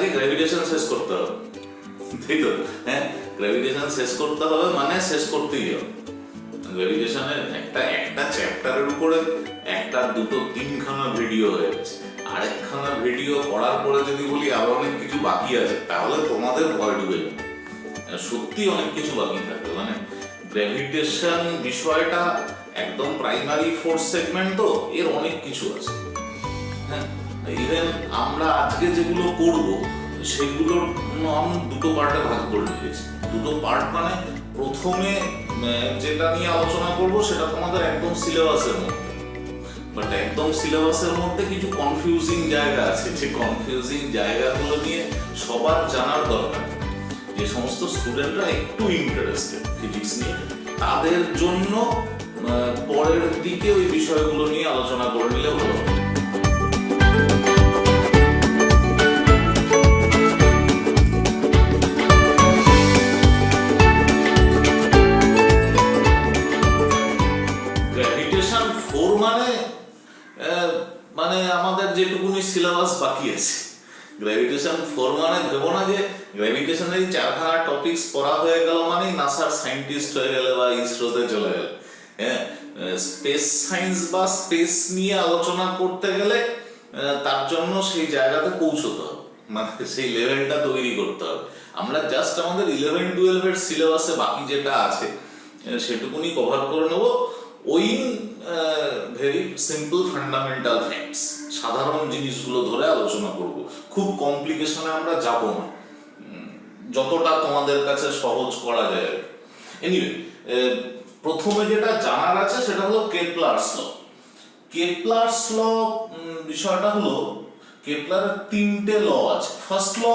আগে গ্র্যাভিটেশন শেষ করতে হবে, তাই তো? হ্যাঁ, গ্র্যাভিটেশন শেষ করতে হবে মানে শেষ করতেই হবে। গ্র্যাভিটেশনের একটা চ্যাপ্টারের উপরে একটা দুটো তিনখানা ভিডিও হয়ে গেছে, আরেকখানা ভিডিও করার পরে যদি বলি আরো অনেক কিছু বাকি আছে, তাহলে তোমাদের ভয় ডুবে যাবে। সত্যি অনেক কিছু বাকি থাকবে। মানে গ্র্যাভিটেশন বিষয়টা একদম প্রাইমারি ফোর্স সেগমেন্ট, তো এর অনেক কিছু আছে। হ্যাঁ, ইভেন আমরা আজকে যেগুলো করব সেগুলোর আমি দুটো পার্টে ভাগ করে দিয়েছি। দুটো পার্ট মানে প্রথমে যেটা নিয়ে আলোচনা করব সেটা তোমাদের একদম সিলেবাসের মধ্যে, বাট একদম সিলেবাসের মধ্যে কিছু কনফিউজিং জায়গা আছে, যে কনফিউজিং জায়গাগুলো নিয়ে সবার জানার দরকার। যে সমস্ত স্টুডেন্টরা একটু ইন্টারেস্টেড ফিজিক্স নিয়ে, তাদের জন্য পরের দিকে ওই বিষয়গুলো নিয়ে আলোচনা করে নিলে ভালো। গ্র্যাভিটেশন 4 মানে আমাদের যেটুকুনি সিলেবাস বাকি আছে। গ্র্যাভিটেশন 4 মানে ভেবো না যে গ্র্যাভিটেশনের 4খানা টপিকস পড়া হয়ে গেল মানে নাসার সায়েন্টিস্ট হয়ে গেলে বা ইসরোতে চলে গেলে। হ্যাঁ, স্পেস সায়েন্স বা স্পেস নিয়ে আলোচনা করতে গেলে তার জন্য সেই জায়গাতে পৌঁছতে হবে, মানে সেই লেভেলটা তৈরি করতে হবে। আমরা জাস্ট আমাদের 11-12 এর সিলেবাসে বাকি যেটা আছে সেটুকুনি কভার করে নেব। ওই ভেরি সিম্পল ফান্ডামেন্টাল ফ্যাক্টস, সাধারণ জিনিসগুলো ধরে আলোচনা করব। খুব কমপ্লিকেশনে আমরা যাব না, যতটা তোমাদের কাছে সহজ করা যায়। এনিওয়ে, প্রথমে যেটা জানার আছে সেটা হলো কেপলারস ল। কেপলারস ল বিষয়টা হলো, কেপলারের 3টে ল আছে। ফার্স্ট ল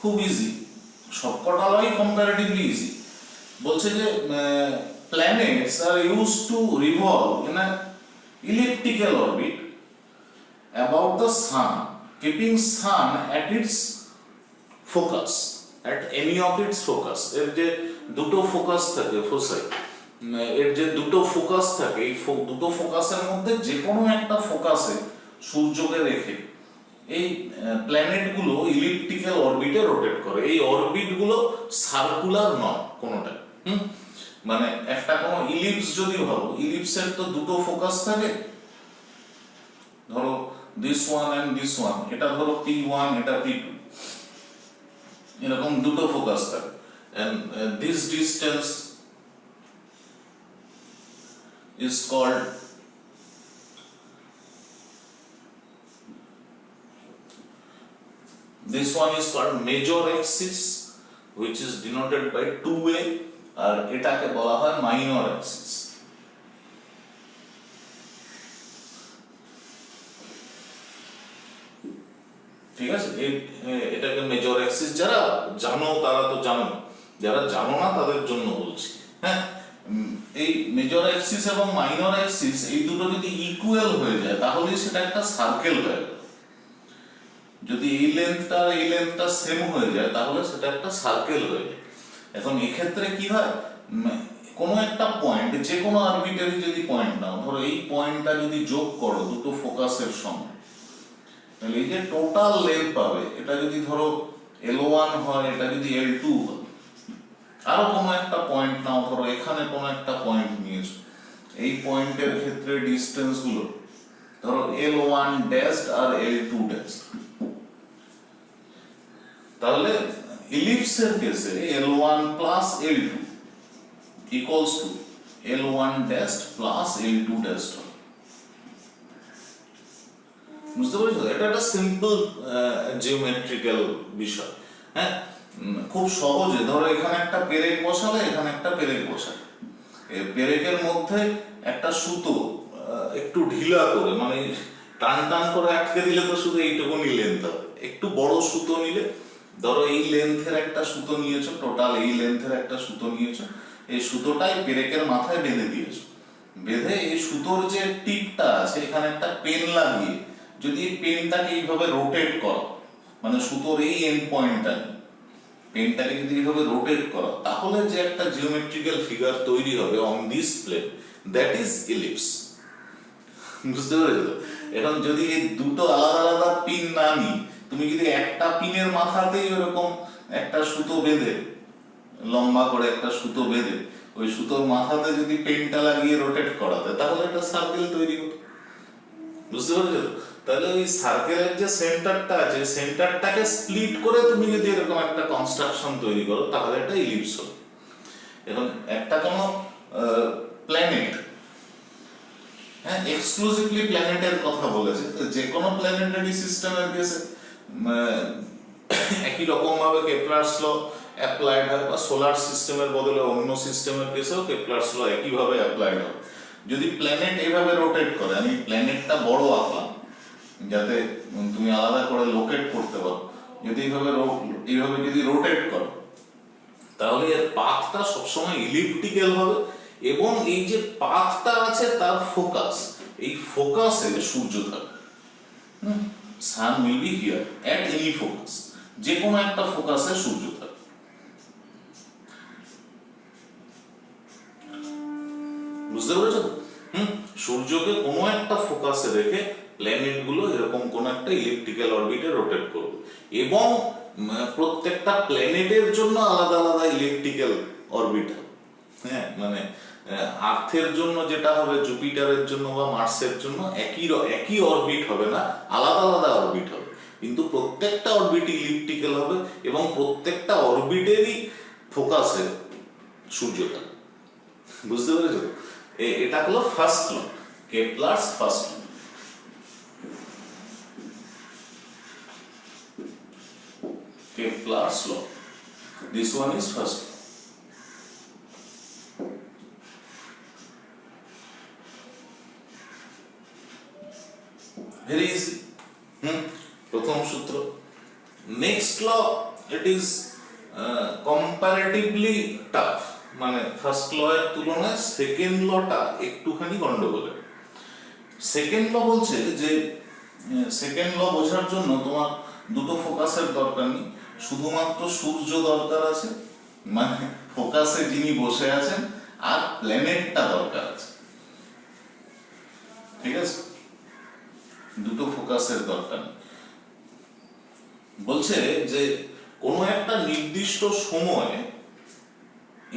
খুব ইজি, সবকটা লই কম্পারেটিভলি ইজি। বলছে যে planets are used to revolve in an elliptical orbit about the sun, keeping sun at its focus, at any of its focus. এর যে দুটো ফোকাস থাকে ফোসাই, এর যে দুটো ফোকাস থাকে, এই দুটো ফোকাসের মধ্যে যে কোনো একটা ফোকাসে সূর্যকে রেখে এই প্ল্যানেটগুলো ইলিপ্টিক্যাল অরবিটে রোটেট করে। এই অরবিটগুলো সার্কুলার নয় কোনোটা। মানে একটা কোনো ইলিপস যদি ভাবো, ইলিপসের তো দুটো ফোকাস থাকে, ধরো this one and this one, এটা ধরো P1, এটা P2, এরকম দুটো ফোকাস থাকে। And this distance is called this one is called major axis, which is denoted by 2a, আর এটাকে বলা হয় মাইনর অ্যাক্সিস। ঠিক আছে, এটাকে মেজর অ্যাক্সিস। যারা জানো তারা তো জানো, যারা জানো না তাদের জন্য বলছি। হ্যাঁ, এই মেজর অ্যাক্সিস এবং মাইনর অ্যাক্সিস এই দুটো যদি ইকুয়াল হয়ে যায় তাহলে সেটা একটা সার্কেল হয়ে গেল। যদি এই লেন্থটা আর এই লেন্থটা সেম হয়ে যায় তাহলে সেটা একটা সার্কেল হয়ে যায়। এখন এক্ষেত্রে কি হয়, কোনো একটা পয়েন্ট, যে কোনো আরবিটারি যদি পয়েন্ট নাও, ধরো এই পয়েন্টটা যদি যোগ করো দুটো ফোকাসের সঙ্গে, তাহলে এই যে টোটাল লেন্থ পাবে, এটা যদি ধরো L1 হয়, এটা যদি L2 হয়, আরো কোনো একটা পয়েন্ট নাও, ধরো এখানে কোনো একটা পয়েন্ট নিয়েছো, এই পয়েন্টের ক্ষেত্রে ডিসটেন্স গুলো ধরো L1 ড্যাশড আর L2 ড্যাশড। তাহলে ইলিপসের কেসে L1 plus L2 equals to L1 dashed plus L2 dashed। বুঝতে পেরেছো? এটা একটা সিম্পল জিওমেট্রিক্যাল বিষয়। হ্যাঁ, খুব সহজে ধরো এখানে একটা পেরেক বসালে, এখানে একটা পেরেক বসালে, পেরেকের মধ্যে একটা সুতো একটু ঢিলা করে, মানে টান টান করে আটকে দিলে তো শুধু এইটুকুনি লেন্থ হবে। একটু বড় সুতো নিলে, ধরো এই লেন্থের একটা সুতো নিয়েছো, টোটাল এই লেন্থের একটা সুতো নিয়েছো, এই সুতোটাই পেরেকের মাথায় বেঁধে দিয়েছো। বেঁধে এই সুতোর যে টিপটা আছে এখানে একটা পেন লাগিয়ে যদি এই পেনটাকে এইভাবে রোটেট করো, মানে সুতোর এই এন্ড পয়েন্টটা পেনটাকে যদি এইভাবে রোটেট করো, তাহলে যে একটা জিওমেট্রিক্যাল ফিগার তৈরি হবে on this plane, that is ellipse. বুঝতে পেরেছো? এখন যদি এই দুটো আলাদা আলাদা পিন না নিই, তুমি যদি একটা পিনের মাথাতেই ওরকম একটা সুতো বেঁধে, লম্বা করে একটা সুতো বেঁধে ওই সুতোর মাথাতে যদি পেনটা লাগিয়ে রোটেট করাতে, তাহলে একটা সার্কেল তৈরি হতো। বুঝতে পারছো? তাহলে ওই সার্কেলের যে সেন্টারটা আছে, সেন্টারটাকে স্প্লিট করে তুমি যদি এরকম একটা কনস্ট্রাকশন তৈরি করো, তাহলে একটা ইলিপস হবে। এখন একটা কোনো প্ল্যানেট, হ্যাঁ, এক্সক্লুসিভলি প্ল্যানেটের কথা বলেছে, তো যে কোনো প্ল্যানেটারি সিস্টেমের কেসে একই রকম ভাবে কেপলারস ল অ্যাপ্লাইড হয়, বা সোলার সিস্টেমের বদলে অন্য সিস্টেমের কেসেও কেপলারস ল একইভাবে অ্যাপ্লাইড হয়। যদি প্ল্যানেট এইভাবে রোটেট করে, আমি প্ল্যানেটটা বড় আঁকলাম যাতে তুমি আলাদা করে লোকেট করতে পারো, যদি এইভাবে যদি রোটেট করো, তাহলে এর পাথটা সবসময় ইলিপ্টিক্যাল হবে, এবং এই যে পাথটা আছে তার ফোকাস, এই ফোকাসে সূর্য থাকবে। Sun will be here at any focus, যে কোনো একটা ফোকাসে সূর্য থাকবে। বুঝতে পেরেছো? সূর্যকে কোনো একটা ফোকাসে রেখে প্ল্যানেট গুলো এরকম কোন একটা ইলেকট্রিক্যাল অরবিটে রোটেট করবে, এবং প্রত্যেকটা প্ল্যানেটের জন্য আলাদা আলাদা ইলেকট্রিক্যাল অরবিট হবে। হ্যাঁ, মানে আর্থের জন্য যেটা হবে, জুপিটারের জন্য বা মার্সের জন্য একই অরবিট হবে না, আলাদা আলাদা অরবিট হবে, কিন্তু প্রত্যেকটা অরবিট ইলিপ্টিক্যাল হবে, এবং প্রত্যেকটা অরবিটেরই ফোকাসে সূর্য থাকবে। বুঝতে পেরেছো? এটা হলো first law, Kepler's first law. Kepler's law. This one is first. Very easy. প্রথম সূত্র। Next law, it is comparatively tough. মানে ফার্স্ট ল এর তুলনায় সেকেন্ড লটা একটুখানি গন্ডগোলের। সেকেন্ড ল বলছে যে সেকেন্ড ল বোঝার জন্য তোমার দুটো ফোকাসের দরকার নেই, শুধুমাত্র সূর্য দরকার আছে, মানে ফোকাসে যিনি বসে আছেন, আর প্ল্যানেটটা দরকার আছে। ঠিক আছে, দুটো ফোকাসের দরকার নেই। বলছে যে কোনো একটা নির্দিষ্ট সময়ে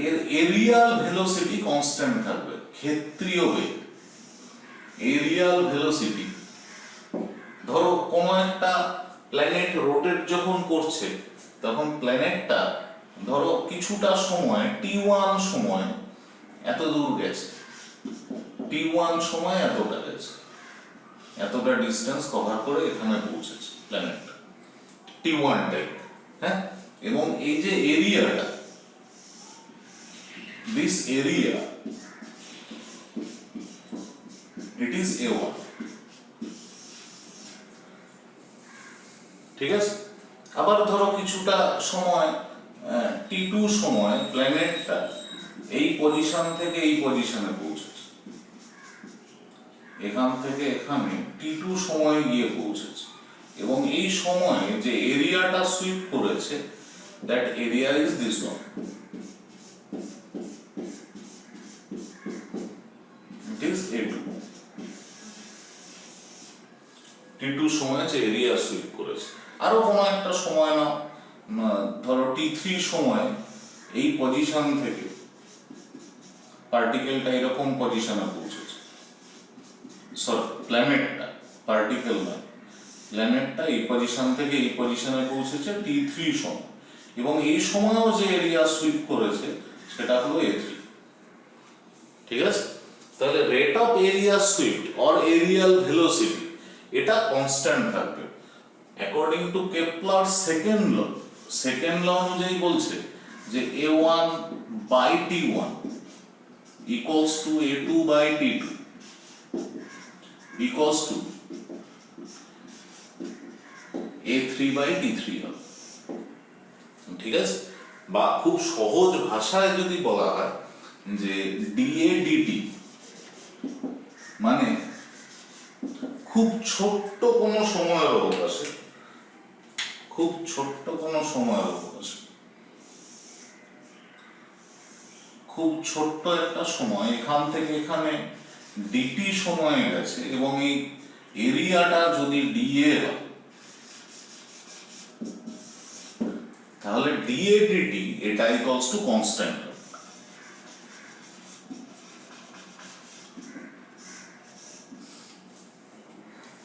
এর এরিয়াল ভেলোসিটি কনস্ট্যান্ট থাকবে, ক্ষেত্রীয় বেগ, এরিয়াল ভেলোসিটি। ধরো কোনো একটা প্ল্যানেট রোটেট যখন করছে, তখন প্ল্যানেটটা ধরো কিছুটা সময় t1 সময় এত দূর গেছে, t1 সময় এতটা গেছে, এতটা ডিস্টেন্স কভার করে এখানে পৌঁছেছে প্ল্যানেটটা t1 টাইম। হ্যাঁ, এবং এই যে এরিয়াটা, this area, it is a1। ঠিক আছে, আবার ধরো কিছুটা সময় t2 সময় প্ল্যানেটটা এই পজিশন থেকে এই পজিশনে পৌঁছেছে, এখান থেকে এখানে t2 সময় গিয়ে পৌঁছেছে, এবং এই সময়ে যে এরিয়াটা সুইপ করেছে, that area is this one, it is a2। t2 সময় যে এরিয়া সুইপ করেছে। আরো কোনো একটা সময় নাও, ধরো t3 সময় এই পজিশন থেকে পার্টিকেলটা এরকম পজিশনে পৌঁছেছে, সরি প্ল্যানেটটা, পার্টিকেল নয়, প্ল্যানেটটা এই পজিশন থেকে এই পজিশনে পৌঁছেছে t3 সময়, এবং এই সময়ও যে এরিয়া সুইপ করেছে সেটা হলো a3। ঠিক আছে, তাহলে rate of area sweep or areal velocity এটা কনস্ট্যান্ট থাকবে according to Kepler second law অনুযায়ী বলছে যে a1 by t1 equals to a2 by t2 equals to a3 by t3 হবে। ঠিক আছে, বা খুব সহজ ভাষায় যদি বলা হয় যে dA dt মানে খুব ছোট্ট কোনো সময়ের অবকাশে, খুব ছোট্ট কোনো সময়ের অবকাশে, খুব ছোট্ট একটা সময় এখান থেকে এখানে dt সময় গেছে, এবং এই এরিয়াটা যদি dA হয়, তাহলে dA dt এটা ইকুয়ালস টু কনস্ট্যান্ট।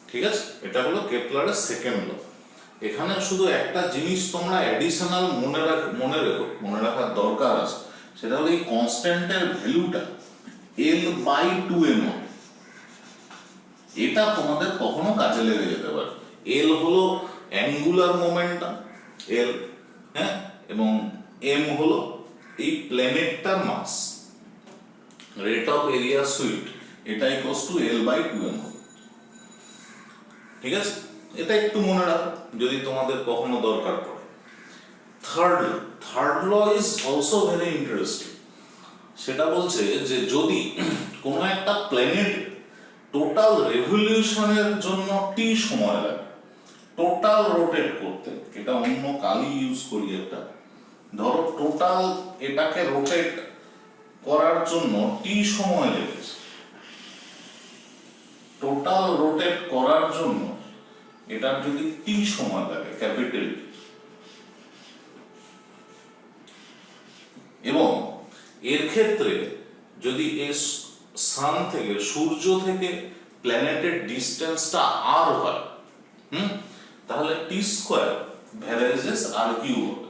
ঠিক আছে, এটা হলো কেপলারের সেকেন্ড ল। এখানে শুধু একটা জিনিস তোমরা অ্যাডিশনাল মনে রাখার দরকার আছে, সেটা হলো এই কনস্ট্যান্টের ভ্যালুটা L/2m। এটা তোমাদের কখনো কাজে লেগে যেতে পারে। L হলো অ্যাঙ্গুলার মোমেন্টাম L, হ্যাঁ, এবং m হলো এই প্ল্যানেটটার মাস, রেট অফ এরিয়া সুইট, এটা ইকুয়ালস টু L/2m। ঠিক আছে, এটা একটু মনে রাখো যদি তোমাদের কখনো দরকার পড়ে। Third law is also very interesting. সেটা বলছে যে যদি কোনো একটা প্ল্যানেট টোটাল রেভলিউশনের জন্য টি সময় লাগে টোটাল রোটেট করতে, এটা অন্য কালি ইউজ করি একটা, ধরো টোটাল এটাকে রোটেট করার জন্য টি সময় লেগেছে, টোটাল রোটেট করার জন্য এটার যদি টি সময় লাগে ক্যাপিটাল টি, এবং এর ক্ষেত্রে যদি সান থেকে সূর্য থেকে প্ল্যানেটের ডিস্টেন্সটা আর হয়, তাহলে টি স্কয়ার ভ্যারেজেস আর কিউ হবে।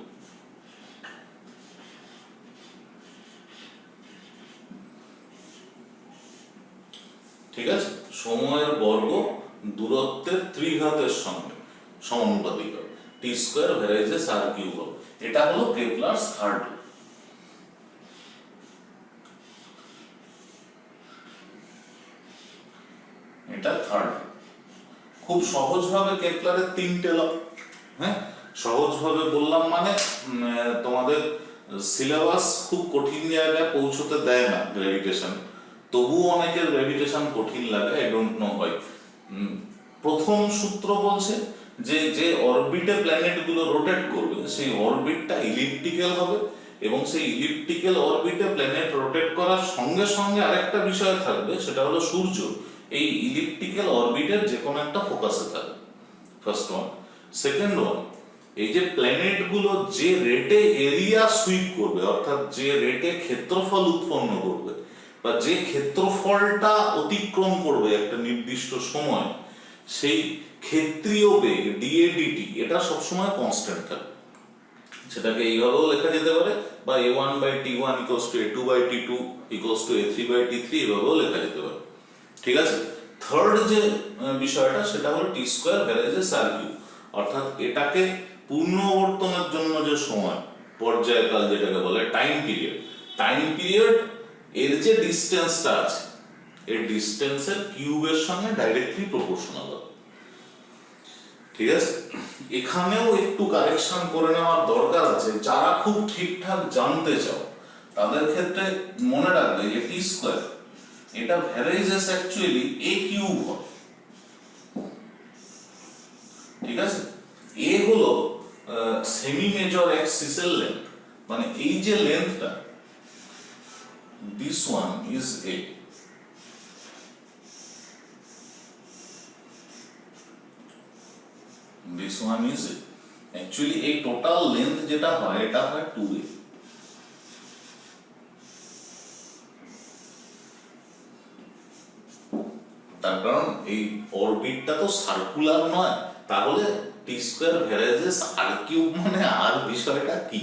ঠিক আছে, সময়ের বর্গ দূরত্বের ত্রিঘাতের সঙ্গে সমানুপাতিক হবে, টি স্কয়ার ভ্যারেজেস আর কিউ হবে। এটা হলো কেপলারস থার্ড ল। এটা থার্ড। খুব সহজভাবে কেপলারের তিনটে ল, হ্যাঁ, সহজভাবে বললাম মানে তোমাদের সিলেবাস খুব কঠিন জায়গায় পৌঁছতে দেয় না গ্র্যাভিটেশন, তবুও অনেকের গ্র্যাভিটেশন কঠিন লাগে, আই ডোন্ট নো হোয়াই। প্রথম সূত্র বলছে যে যে অরবিটে প্ল্যানেটগুলো রোটেট করবে সেই অরবিটটা ইলিপ্টিক্যাল হবে, এবং সেই ইলিপ্টিক্যাল অরবিটে প্ল্যানেট রোটেট করার সঙ্গে সঙ্গে আরেকটা বিষয় থাকবে, সেটা হলো সূর্য এই ইলিপ্টিক্যাল অরবিটের যে কোনো একটা ফোকাসে থাকবে। First one. সেকেন্ড ওয়ান, এই যে প্ল্যানেটগুলো যে রেটে এরিয়া সুইপ করবে, অর্থাৎ যে রেটে ক্ষেত্রফল উৎপন্ন করবে বা যে ক্ষেত্রফলটা অতিক্রম করবে একটা নির্দিষ্ট সময়, সেই ক্ষেত্রীয় বেগ dA dt এটা সবসময় কনস্ট্যান্ট থাকবে। সেটাকে এইভাবেও লেখা যেতে পারে, বা a1/t1 = a2/t2 = a3/t3 এভাবেও লেখা যেতে পারে। ঠিক আছে, থার্ড যে বিষয়টা সেটা হলো টি স্কয়ার ভ্যারেজেস আর কিউ, অর্থাৎ এটাকে পূর্ণবর্তনের জন্য যে সময় পর্যায়কাল যেটাকে বলে টাইম পিরিয়ড এর যে ডিসটেন্সটা আছে এর ডিসটেন্সের কিউবের সঙ্গে ডাইরেক্টলি প্রপোর্শনাল হবে। ঠিক আছে, এখানেও একটু কারেকশন করে নেওয়ার দরকার আছে। যারা খুব ঠিকঠাক জানতে চাও তাদের ক্ষেত্রে মনে রাখবে যে টি স্কয়ার এটা ভ্যারেজেস অ্যাকচুয়ালি a কিউব হবে। ঠিক আছে, a হলো সেমি মেজর অ্যাক্সিসের লেন্থ, মানে এই যে লেন্থটা, this one is a, this one is a, actually এই টোটাল লেন্থ যেটা হয় এটা হয় 2a। তার কারণ এই অরবিটটা তো সার্কুলার নয়, তাহলে টি স্কয়ার ভ্যারেজেস আর কিউব মানে আর বিষয়টা কি,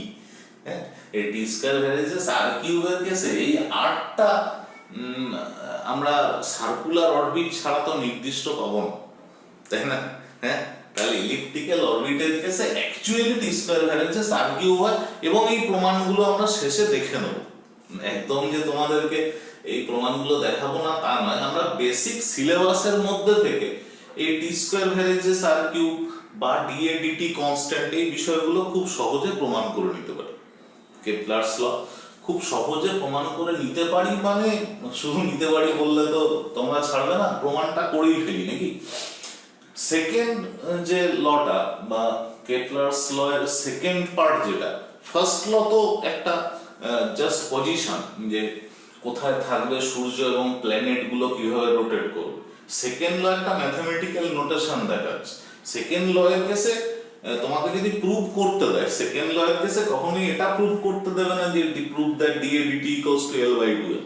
হ্যাঁ, এই টি স্কয়ার ভ্যারেজেস আর কিউবের কেসে এই আরটা আমরা সার্কুলার অরবিট ছাড়া তো নির্দিষ্ট পাবো না, তাই না? হ্যাঁ, তাহলে ইলিপ্টিক্যাল অরবিটের কেসে অ্যাকচুয়ালি টি স্কয়ার ভ্যারেজেস আর কিউব হয়, এবং এই প্রমাণগুলো আমরা শেষে দেখে নেব। একদম যে তোমাদেরকে এই প্রমাণগুলো দেখাবো না তা নয়, আমরা বেসিক সিলেবাসের মধ্যে থেকে এই টি স্কয়ার ভ্যারেজেস আর কিউব বা dA dt কনস্ট্যান্ট এই বিষয়গুলো খুব সহজে প্রমাণ করে নিতে পারি। কেপলারস ল খুব সহজে প্রমাণ করে নিতে পারি, মানে শুধু নিতে পারি বললে তো তোমরা ছাড়বে না, প্রমাণটা করেই ফেলি নাকি। সেকেন্ড যে লটা বা কেপলারস ল এর সেকেন্ড পার্ট যেটা, ফার্স্ট ল তো একটা জাস্ট পজিশন যে কোথায় থাকবে সূর্য এবং প্ল্যানেট গুলো কিভাবে রোটেট করবে। সেকেন্ড ল একটা ম্যাথমেটিক্যাল নোটেশন দেখাচ্ছে। সেকেন্ড ল এর কেসে তোমাকে যদি প্রুভ করতে দেয়, সেকেন্ড লয়ের কেসে কখনোই এটা প্রুভ করতে দেবে না যে prove that D A DT equals to L by 2l।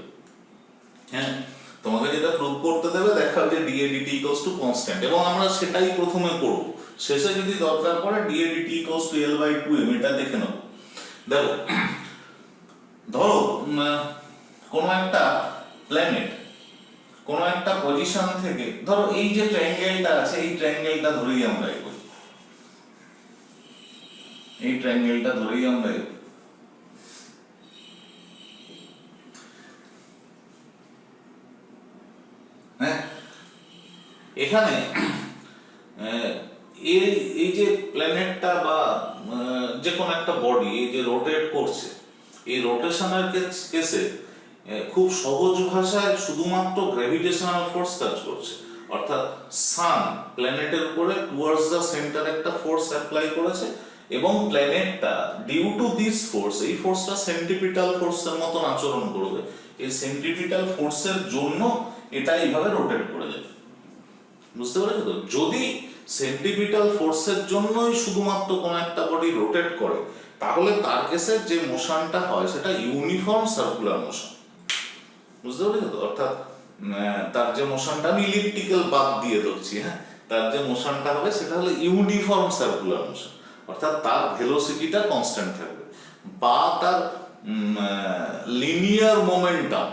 হ্যাঁ, তোমাকে যেটা প্রুভ করতে দেবে দেখাও যে D A DT equals to constant, এবং আমরা সেটাই প্রথমে করব, শেষে যদি দরকার পড়ে D A DT equals to L by 2m এটা দেখে নেব। দেখো, ধরো কোনো একটা প্ল্যানেট কোনো একটা পজিশন থেকে, ধরো এই যে ট্রায়াঙ্গেলটা আছে এই ট্রায়াঙ্গেলটা ধরেই আমরা এগোই, এই ট্রায়াঙ্গেলটা ধরেই আমরা এগোই। হ্যাঁ, এখানে এই যে প্ল্যানেটটা বা যে কোনো একটা বডি এই যে রোটেট করছে, এই রোটেশনের কেসে খুব সহজ ভাষায় শুধুমাত্র গ্র্যাভিটেশনাল ফোর্স কাজ করছে, অর্থাৎ সান প্ল্যানেটের উপরে টুয়ার্ডস দ্য সেন্টার একটা ফোর্স অ্যাপ্লাই করেছে, এবং প্ল্যানেটটা ডিউ টু দিস ফোর্স, এই ফোর্সটা সেন্ট্রিপিটাল ফোর্সের মতন আচরণ করবে, এই সেন্ট্রিপিটাল ফোর্সের জন্য এটা এইভাবে রোটেট করে যাবে। বুঝতে পেরেছো তো? যদি সেন্ট্রিপিটাল ফোর্সের জন্যই শুধুমাত্র কোনো একটা বডি রোটেট করে, তাহলে তার কেসে যে মোশনটা হয় সেটা ইউনিফর্ম সার্কুলার মোশন। বুঝতে পেরেছো তো? অর্থাৎ তার যে মোশনটা আমি ইলিপ্টিক্যাল বাদ দিয়ে ধরছি, হ্যাঁ, তার যে মোশনটা হবে সেটা হলো ইউনিফর্ম সার্কুলার মোশন, অর্থাৎ তার ভেলোসিটিটা কনস্ট্যান্ট থাকবে, বা তার লিনিয়ার মোমেন্টাম,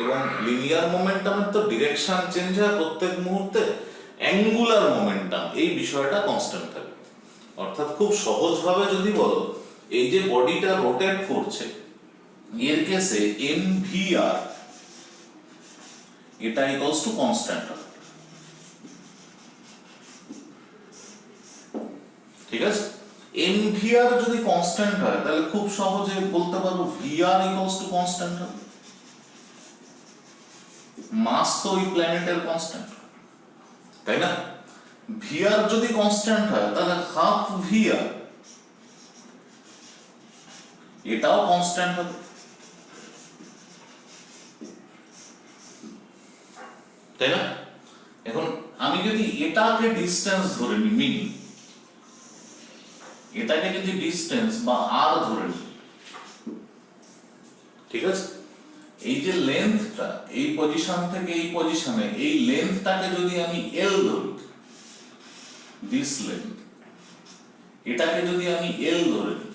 এবং লিনিয়ার মোমেন্টামের তো ডিরেকশন চেঞ্জ হয় প্রত্যেক মুহূর্তে, অ্যাঙ্গুলার মোমেন্টাম এই বিষয়টা কনস্ট্যান্ট থাকবে। অর্থাৎ খুব সহজভাবে যদি বলো, এই যে বডিটা রোটেট করছে এর কেসে mvr এটা ইকুয়ালস টু কনস্ট্যান্ট, ঠিক আছে? mvr যদি কনস্ট্যান্ট হয় তাহলে খুব সহজে বলতে পারো vr ইকুয়ালস টু কনস্ট্যান্ট হবে, মাস তো ওই প্ল্যানেটের কনস্ট্যান্ট, তাই না? vr যদি কনস্ট্যান্ট হয় তাহলে হাফ vr এটাও কনস্ট্যান্ট হবে, তাই না? এখন আমি যদি এটাকে ডিসটেন্স ধরে নিই, মিন এটাকে যদি ডিসটেন্স বা আর ধরে নিই, ঠিক আছে, এই যে লেন্থটা এই পজিশন থেকে এই পজিশনে, এই লেন্থটাকে যদি আমি এল ধরি, দিস লেন্থ, এটাকে যদি আমি এল ধরে নিই,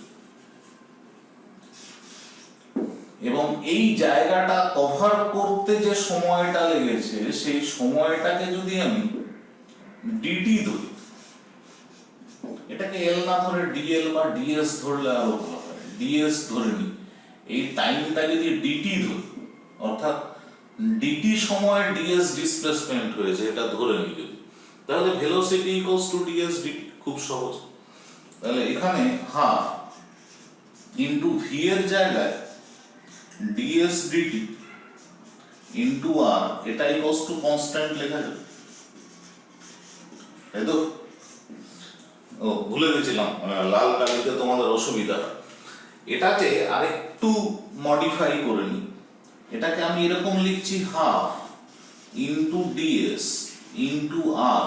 এবং এই জায়গাটা কভার করতে যে সময়টা লেগেছে সেই সময়টাকে যদি আমি ডিটি ধরি, এটাকে এল না ধরে ডিএল বা ডিএস ধরলে আরো ভালো হয়, ডিএস ধরে নিই, এই টাইমটা যদি ডিটি ধরি, অর্থাৎ ডিটি সময় ডিএস ডিসপ্লেসমেন্ট হয়েছে এটা ধরে নিই যদি, তাহলে velocity equals to DS DT, খুব সহজ। তাহলে এখানে হাফ ইনটু ভি এর জায়গায় ds dt ইনটু r এটা ইকুয়ালস টু কনস্ট্যান্ট লেখা যাবে, তাই তো? ও ভুলে গেছিলাম, লাল কালিতে তোমাদের অসুবিধা, এটাকে আরেকটু মডিফাই করে নিই, এটাকে আমি এরকম লিখছি half into ds into r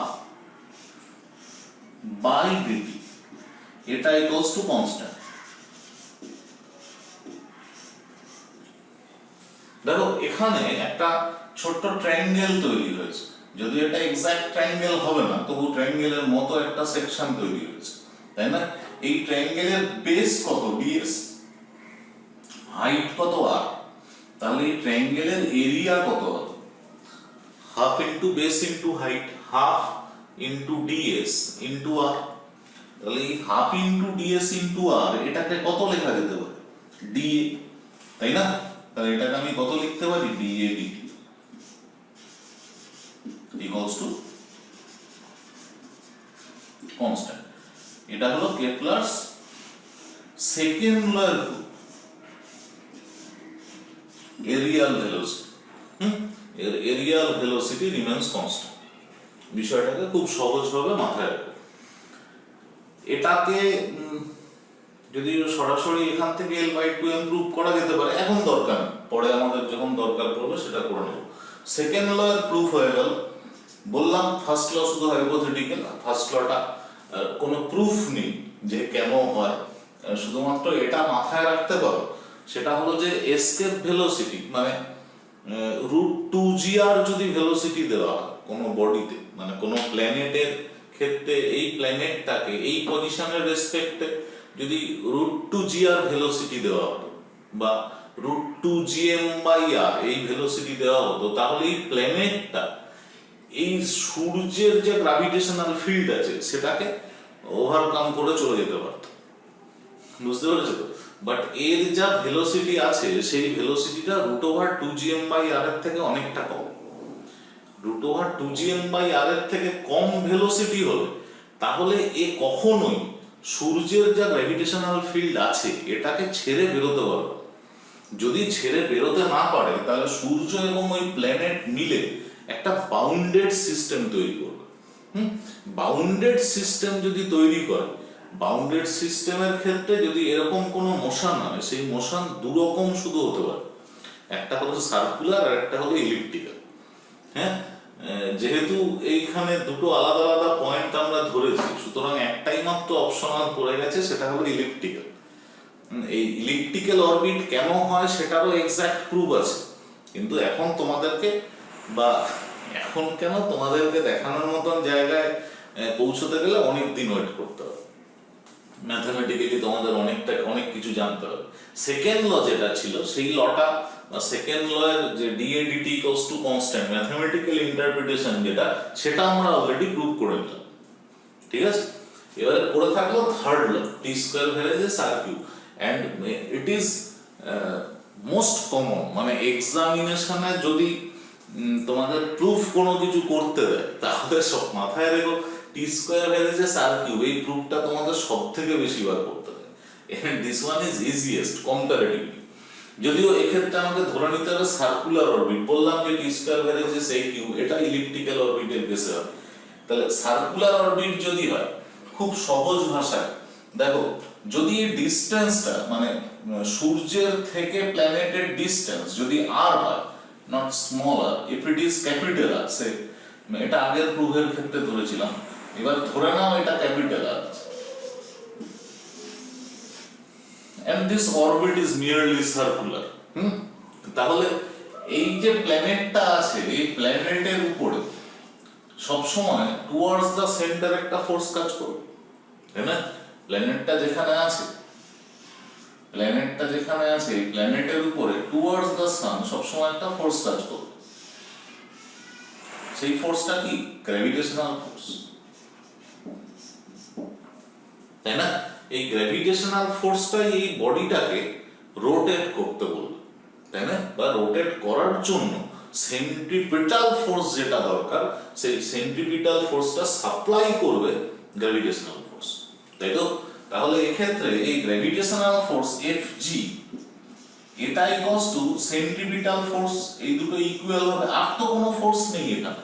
by dt, এটা ইকুয়ালস টু কনস্ট্যান্ট। দেখো এখানে একটা ছোট্ট ট্রায়াঙ্গেল তৈরি হয়েছে, যদি এটা এক্সাক্ট ট্রায়াঙ্গেল হবে না তবু ট্রায়াঙ্গেলের মতো একটা সেকশন তৈরি হয়েছে, তাই না? এই ট্রায়াঙ্গেলের বেস কত ds, হাইট কত r, তাহলে এই ট্রায়াঙ্গেলের এরিয়া কত হবে? Half into base into height, half into ds into r, তাহলে এই half into ds into r এটাকে কত লেখা যেতে পারে? dA, তাই না? তাহলে এটাকে আমি কত লিখতে পারি? dA dt equals to constant। এটা হলো Kepler's second law areal velocity, areal velocity remains constant. বিষয়টাকে খুব সহজভাবে মাথায় রাখো। এটাকে যদি সরাসরি এখান থেকে L/2m প্রুভ করা যেতে পারে, এখন দরকার, পরে আমাদের যখন দরকার পড়বে সেটা করে নেব। সেকেন্ড ল এর প্রুফ হয়ে গেল, বললাম ফার্স্ট ল শুধু হাইপোথেটিক্যাল, ফার্স্ট লটা কোনো প্রুফ নেই যে কেন হয়, শুধুমাত্র এটা মাথায় রাখতে পারো, সেটা হলো যে এসকেপ ভেলোসিটি মানে √2g যদি ভেলোসিটি দেওয়া হয় কোনো বডিতে, মানে কোনো প্ল্যানেটের ক্ষেত্রে এই প্ল্যানেটটাকে এই পজিশনের রেসপেক্টে যদি √2g ভেলোসিটি দেওয়া হতো বা √2gm/r এই ভেলোসিটি দেওয়া হতো, তাহলে এই প্ল্যানেটটা এই সূর্যের যে গ্র্যাভিটেশনাল ফিল্ড আছে সেটাকে ওভারকাম করে চলে যেতে পারত। বুঝতে পেরেছো তো? বাট এর যা ভেলোসিটি আছে সেই ভেলোসিটিটা √2gm/r এর থেকে অনেকটা কম। √2gm/r এর থেকে কম ভেলোসিটি হলে তাহলে এ কখনোই সূর্যের যা গ্র্যাভিটেশনাল ফিল্ড আছে এটাকে ছেড়ে বেরোতে পারবে। যদি ছেড়ে বেরোতে না পারে তাহলে সূর্য এবং ওই প্ল্যানেট মিলে একটা বাউন্ডেড সিস্টেম তৈরি করবে। বাউন্ডেড সিস্টেম যদি তৈরি করে, বাউন্ডেড সিস্টেমের ক্ষেত্রে যদি এরকম কোনো মোশন হয়, সেই মোশন দুরকম শুধু হতে পারে, একটা হলো সার্কুলার আর একটা হলো ইলিপ্টিক্যাল। হ্যাঁ, যেহেতু এইখানে দুটো আলাদা আলাদা পয়েন্ট আমরা ধরেছি, সুতরাং একটাই মাত্র অপশনাল পড়ে গেছে, সেটা হলো ইলিপ্টিক্যাল। এই ইলিপ্টিক্যাল অরবিট কেন হয় সেটারও এক্সাক্ট প্রুফ আছে, কিন্তু এখন তোমাদেরকে দেখানোর মতন জায়গায় পৌঁছতে গেলে অনেক দিন ওয়েট করতে হবে। ম্যাথমেটিক্যালি তোমাদের অনেক কিছু জানতে হবে। সেকেন্ড ল যেটা ছিল সেই লটা বা সেকেন্ড ল এর যে dAdt equals to constant mathematical interpretation যেটা, সেটা আমরা অলরেডি প্রুভ করে নিলাম। ঠিক আছে, এবারে পড়ে থাকলো third law, T square varies R cube, and it is most common. মানে এক্সামিনেশনে যদি তোমাদের প্রুফ কোনো কিছু করতে দেয় তাহলে সব মাথায় রেখো টি স্কয়ার ভ্যারেজেস আর কিউ, এই প্রুফটা তোমাদের সব থেকে বেশি বার করতে হয়। And this one is easiest comparatively. যদিও এক্ষেত্রে আমাকে ধরে নিতে হবে সার্কুলার অরবিট, বললাম যে টি স্কয়ার ভ্যারেজেস এই কিউ, এটা ইলিপ্টিক্যাল অরবিটের কেসে হবে। তাহলে সার্কুলার অরবিট যদি হয়, খুব সহজ ভাষায় দেখো, যদি এই ডিসটেন্সটা মানে সূর্যের থেকে প্ল্যানেটের ডিসটেন্স যদি r হয়, not small r, if it is capital r, সে এটা আগের প্রুফের ক্ষেত্রে ধরেছিলাম, এবার ধরে নাও এটা capital R and this orbit is merely circular, তাহলে এই যে প্ল্যানেটটা আছে, এই প্ল্যানেটের উপরে সবসময় টুয়ার্ডস দ্য সেন্টার একটা ফোর্স কাজ করবে, তাই না? প্ল্যানেটটা যেখানে আছে এই প্ল্যানেটের উপরে টুয়ার্ডস দ্য সান সবসময় একটা ফোর্স কাজ করবে। সেই ফোর্সটা কি? গ্র্যাভিটেশনাল ফোর্স, তাই না? এই গ্র্যাভিটেশনাল ফোর্সটাই এই বডিটাকে রোটেট করতে বলবে, তাই না? বা রোটেট করার জন্য সেন্ট্রিপিটাল ফোর্স যেটা দরকার, সেই সেন্ট্রিপিটাল ফোর্সটা সাপ্লাই করবে গ্র্যাভিটেশনাল ফোর্স, তাই তো? তাহলে এক্ষেত্রে এই গ্র্যাভিটেশনাল ফোর্স Fg এটা ইকুয়ালস টু সেন্ট্রিপিটাল ফোর্স, এই দুটো ইকুয়াল হবে। আর তো কোনো ফোর্স নেই এখানে,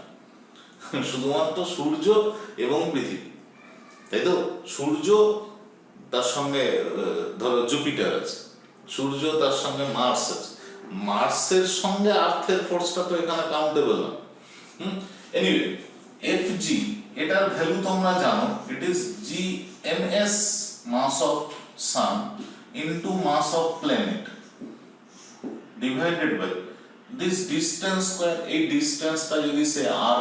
শুধুমাত্র সূর্য এবং পৃথিবী, তাই তো? সূর্য তার সঙ্গে ধরো জুপিটার আছে, সূর্য তার সঙ্গে মার্স আছে, মার্সের সঙ্গে আর্থের ফোর্সটা তো এখানে কাউন্টেবল না। এনিওয়ে Fg এটার ভ্যালু তোমরা জানো, it is gms mass of sun into mass of planet divided by this distance square. এই ডিসটেন্সটা যদি সে r,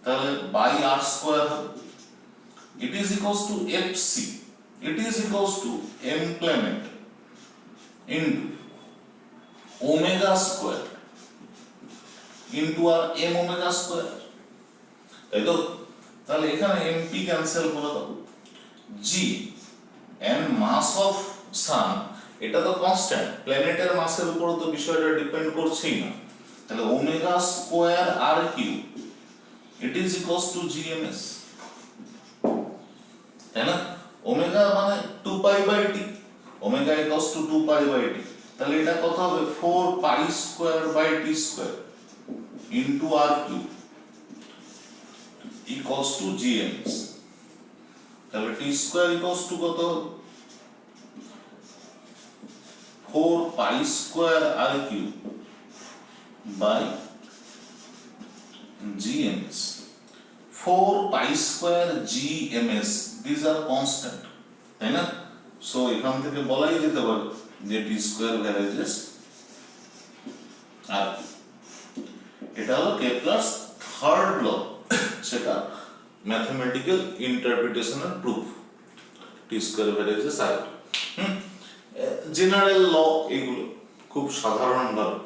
তাহলে বাই r স্কয়ার হবে। It is equals to Fc, it is equals to m planet into omega square into our m omega square, তাই তো? তাহলে এখানে mp ক্যান্সেল করে দাও, g and mass of sun এটা তো কনস্ট্যান্ট, প্ল্যানেটের মাসের উপর তো বিষয়টা ডিপেন্ড করছেই না, তাহলে omega square r cube it is equals to gms, তাই না? ওমেগা মানে 2 pi by t, omega equals to 2 pi by t, তাহলে এটা কত হবে? 4 pi square by t square into r cube equals to gms। তাহলে t স্কয়ার ইকুয়ালস টু কত? 4 pi square r cube by gms। 4 pi square gms, these are constant, তাই না? So এখান থেকে বলাই যেতে পারে যে টি স্কয়ার ভ্যারিয়েজেস আর এটা হলো কেপলারস থার্ড ল, সেটা ম্যাথমেটিক্যাল ইন্টারপ্রিটেশনের প্রুফ, টি স্কয়ার ভ্যারিয়েজেস আর জেনারেল ল, এগুলো খুব সাধারণ ভাবে।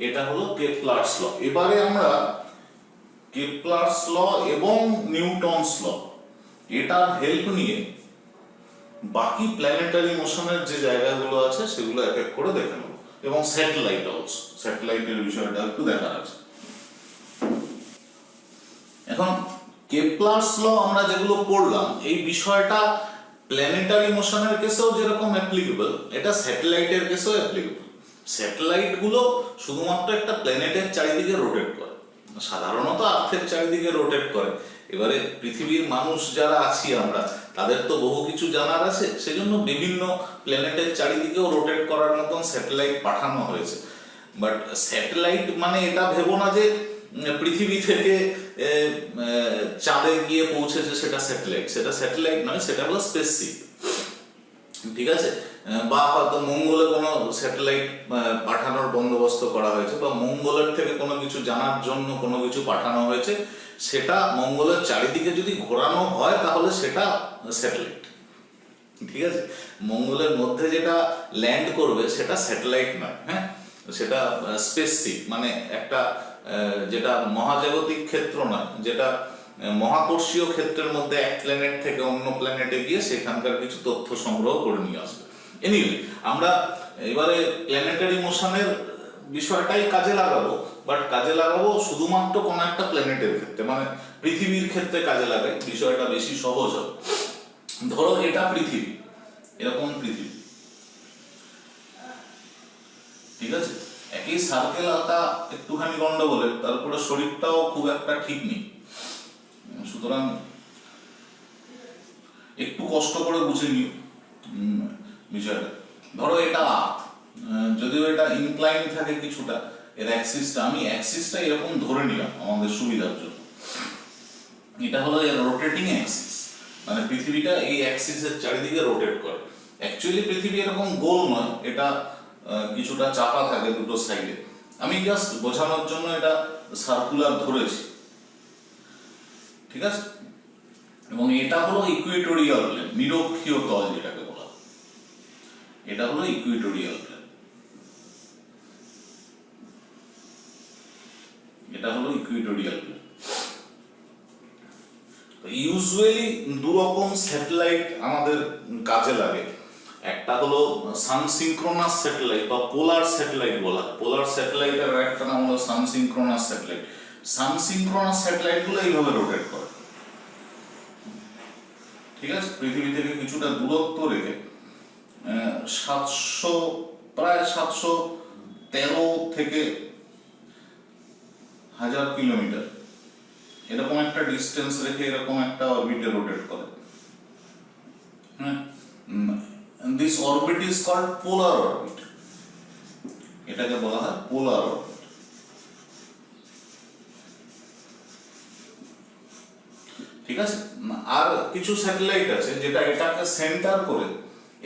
এটা হলো কেপলারস ল। এবারে আমরা কেপলারস ল এবং নিউটনস ল এটার হেল্প নিয়ে বাকি প্ল্যানেটারি মোশনের যে জায়গাগুলো আছে সেগুলো এক এক করে দেখে নেব, এবং স্যাটেলাইট অলসো, স্যাটেলাইটের বিষয়টা একটু দেখার আছে। এখন কেপলারস ল আমরা যেগুলো পড়লাম, এই বিষয়টা প্ল্যানেটারি মোশনের কেসেও যেরকম অ্যাপ্লিকেবল, এটা স্যাটেলাইটের কেসেও অ্যাপ্লিকেবল। স্যাটেলাইট গুলো শুধুমাত্র একটা প্ল্যানেটের চারিদিকে রোটেট করে, সাধারণত আর্থের চারিদিকে রোটেট করে। এবারে পৃথিবীর মানুষ যারা আছি আমরা, তাদের তো বহু কিছু জানার আছে, সেজন্য বিভিন্ন প্ল্যানেটের চারিদিকেও রোটেট করার মতন স্যাটেলাইট পাঠানো হয়েছে। বাট স্যাটেলাইট মানে এটা ভেবো না যে পৃথিবী থেকে চাঁদে গিয়ে পৌঁছেছে সেটা স্যাটেলাইট, সেটা স্যাটেলাইট নয়, সেটা হলো স্পেসশিপ, ঠিক আছে? বা হয়তো মঙ্গলে কোনো স্যাটেলাইট পাঠানোর বন্দোবস্ত করা হয়েছে, বা মঙ্গলের থেকে কোনো কিছু জানার জন্য কোনো কিছু পাঠানো হয়েছে, সেটা মঙ্গলের চারিদিকে যদি ঘোরানো হয় তাহলে সেটা স্যাটেলাইট, ঠিক আছে? মঙ্গলের মধ্যে যেটা ল্যান্ড করবে সেটা স্যাটেলাইট নয়, হ্যাঁ, সেটা স্পেসশিপ, মানে একটা যেটা মহাজাগতিক ক্ষেত্র নয়, যেটা মহাকর্ষীয় ক্ষেত্রের মধ্যে এক প্ল্যানেট থেকে অন্য প্ল্যানেটে গিয়ে সেখানকার কিছু তথ্য সংগ্রহ করে নিয়ে আসবে। এনিওয়ে, আমরা এবারে প্ল্যানেটারি মোশনের বিষয়টাই কাজে লাগাবো, বাট কাজে লাগাবো শুধুমাত্র কোন একটা প্ল্যানেটের ক্ষেত্রে, মানে পৃথিবীর ক্ষেত্রে কাজে লাগাই, বিষয়টা বেশি সহজ হবে। ধরো এটা পৃথিবী, এরকম পৃথিবী, ঠিক আছে? একই সার্কেল আঁকা একটুখানি গন্ডগোলের, তারপরে শরীরটাও খুব একটা ঠিক নেই, সুতরাং একটু কষ্ট করে বুঝে নিও বিষয়টা। ধরো এটা যদিও এটা ইনক্লাইন থাকে কিছুটা, এর অ্যাক্সিসটা, আমি অ্যাক্সিসটা এরকম ধরে নিলাম আমাদের সুবিধার জন্য, এটা হলো এর রোটেটিং অ্যাক্সিস, মানে পৃথিবীটা এই অ্যাক্সিসের চারিদিকে রোটেট করে। অ্যাকচুয়ালি পৃথিবী এরকম গোল নয়, এটা কিছুটা চাপা থাকে দুটো সাইডে, আমি জাস্ট বোঝানোর জন্য এটা সার্কুলার ধরেছি, ঠিক আছে? এবং এটা হলো ইকুয়েটোরিয়াল প্লেন, নিরক্ষীয় তল যেটাকে বলা, এটা হলো ইকুয়েটোরিয়াল প্লেন, এটা হলো ইকুয়েটোরিয়াল প্লেন। ইউজুয়ালি দু রকম স্যাটেলাইট আমাদের কাজে লাগে, একটা হলো সানসিনক্রোনাস স্যাটেলাইট বা পোলার স্যাটেলাইট বলা, পোলার স্যাটেলাইটের একটা নাম হলো সানসিনক্রোনাস স্যাটেলাইট। সানসিনক্রোনাস স্যাটেলাইট গুলো এইভাবে রোটেট করে, ঠিক আছে? পৃথিবী থেকে কিছুটা দূরত্ব রেখে 700, প্রায় 713 থেকে 1000 কিলোমিটার এরকম একটা ডিস্টেন্স রেখে এরকম একটা অরবিটে রোটেট করে। This orbit is called polar orbit, এটাকে বলা হয় পোলার অরবিট। ঠিক আছে? আর কিছু স্যাটেলাইট আছে যেটা এটাকে সেন্টার করে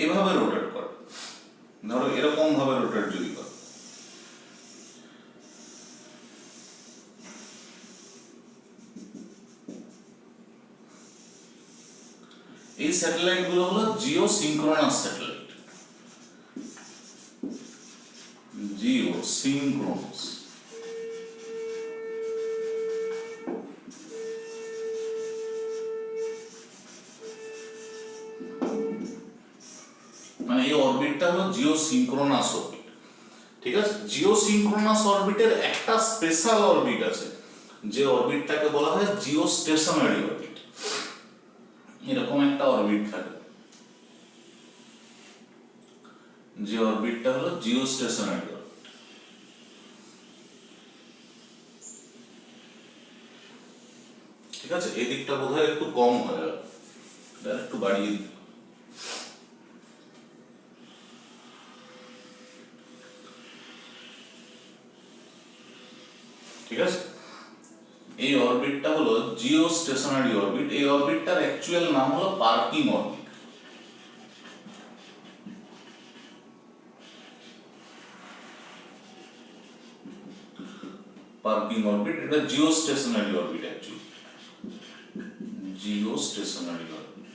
এভাবে রোটেট করে, ধরো এরকম ভাবে রোটেট যদি করে, এই স্যাটেলাইট গুলো হলো জিওসিনক্রোনাস স্যাটেলাইট, জিওসিনক্রোনাস। মানে এই অরবিটটা হলো জিওসিনক্রোনাস অরবিট, ঠিক আছে? জিওসিনক্রোনাস অরবিটের একটা স্পেশাল অরবিট আছে, যে অরবিটটাকে বলা হয় জিওস্টেশনারি অরবিট। এরকম একটা অরবিট থাকে, যে অরবিটটা হলো জিওস্টেশনারি অরবিট, ঠিক আছে? এই দিকটা বোধহয় একটু কম হয়ে গেল, এটা একটু বাড়িয়ে দিই, ঠিক আছে? এই অরবিটটা হলো জিও স্টেশনারি অরবিট। এই অরবিটটার অ্যাকচুয়াল নাম হলো পার্কিং অরবিট। পার্কিং অরবিট, এটা geostationary orbit actually, geostationary orbit.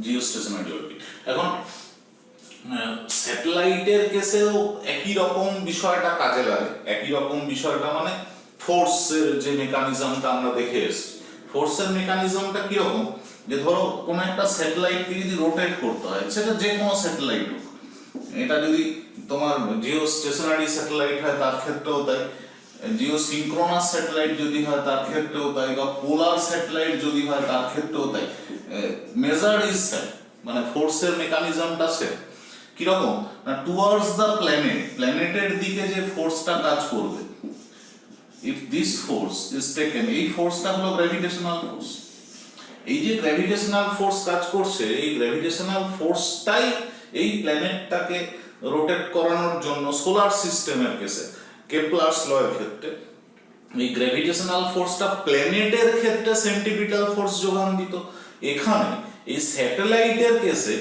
Geostationary orbit. এখন স্যাটেলাইটের কেসেও একই রকম বিষয়টা কাজে লাগে। একই রকম বিষয়টা মানে ফোর্সের যে মেকানিজমটা আমরা দেখে এসেছি, ফোর্সের মেকানিজমটা কিরকম, যে ধরো কোনো একটা স্যাটেলাইটকে যদি রোটেট করতে হয়, সেটা যে কোনো স্যাটেলাইট হোক, এটা যদি তোমার জিও স্টেশনারি স্যাটেলাইট হয় তার ক্ষেত্রেও তাই, জিও সিনক্রোনাস স্যাটেলাইট যদি হয় তার ক্ষেত্রেও তাই, বা পোলার স্যাটেলাইট যদি হয় তার ক্ষেত্রেও তাই, মেজার ইজ সেম, মানে ফোর্সের মেকানিজমটা সেম। কিরকম না, টুয়ার্ডস দ্য প্ল্যানেট, প্ল্যানেটের দিকে যে ফোর্সটা কাজ করবে, if this force is taken, এই ফোর্সটা হলো গ্র্যাভিটেশনাল ফোর্স। এই যে গ্র্যাভিটেশনাল ফোর্স কাজ করছে, এই গ্র্যাভিটেশনাল ফোর্সটাই এই প্ল্যানেটটাকে রোটেট করানোর জন্য সোলার সিস্টেমের কেসে, কেপলারস ল এর ক্ষেত্রে এই গ্র্যাভিটেশনাল ফোর্সটা প্ল্যানেটের ক্ষেত্রে সেন্ট্রিপিটাল ফোর্স যোগান দিত। এখানে এই স্যাটেলাইটের কেসে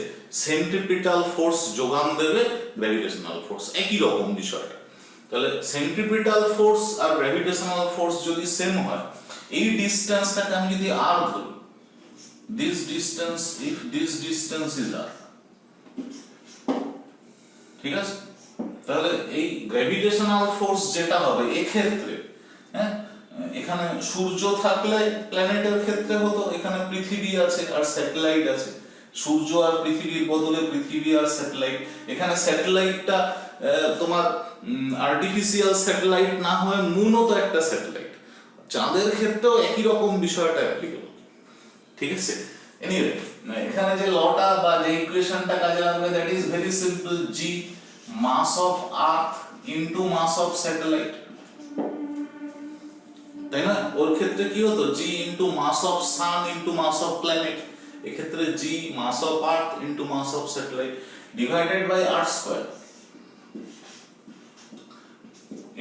সেন্ট্রিপিটাল ফোর্স যোগান দেবে গ্র্যাভিটেশনাল ফোর্স, একই রকম বিষয়টা। তাহলে সেন্ট্রিপিটাল ফোর্স আর গ্র্যাভিটেশনাল ফোর্স যদি সেম হয়, এই ডিসটেন্সটাকে আমি যদি আর ধরি, this distance, if this distance is r, ঠিক আছে, তাহলে এই গ্র্যাভিটেশনাল ফোর্স যেটা হবে এক্ষেত্রে, হ্যাঁ, এখানে সূর্য থাকলে প্ল্যানেটের ক্ষেত্রে হতো, এখানে পৃথিবী আছে আর স্যাটেলাইট আছে, সূর্য আর পৃথিবীর বদলে পৃথিবী আর স্যাটেলাইট। এখানে স্যাটেলাইটটা তোমার আর্টিফিশিয়াল স্যাটেলাইট না হয়ে মুনও তো একটা স্যাটেলাইট, চাঁদের ক্ষেত্রেও একই রকম বিষয়টা অ্যাপ্লিকেবল, ঠিক আছে। এনিওয়ে, এখানে যে লটা বা যে ইকুয়েশনটা কাজে লাগবে, that is very simple, G mass of earth into mass of satellite, তাই না? ওর ক্ষেত্রে কি হতো, G into mass of sun into mass of planet, এক্ষেত্রে G mass of earth into mass of satellite divided by R square.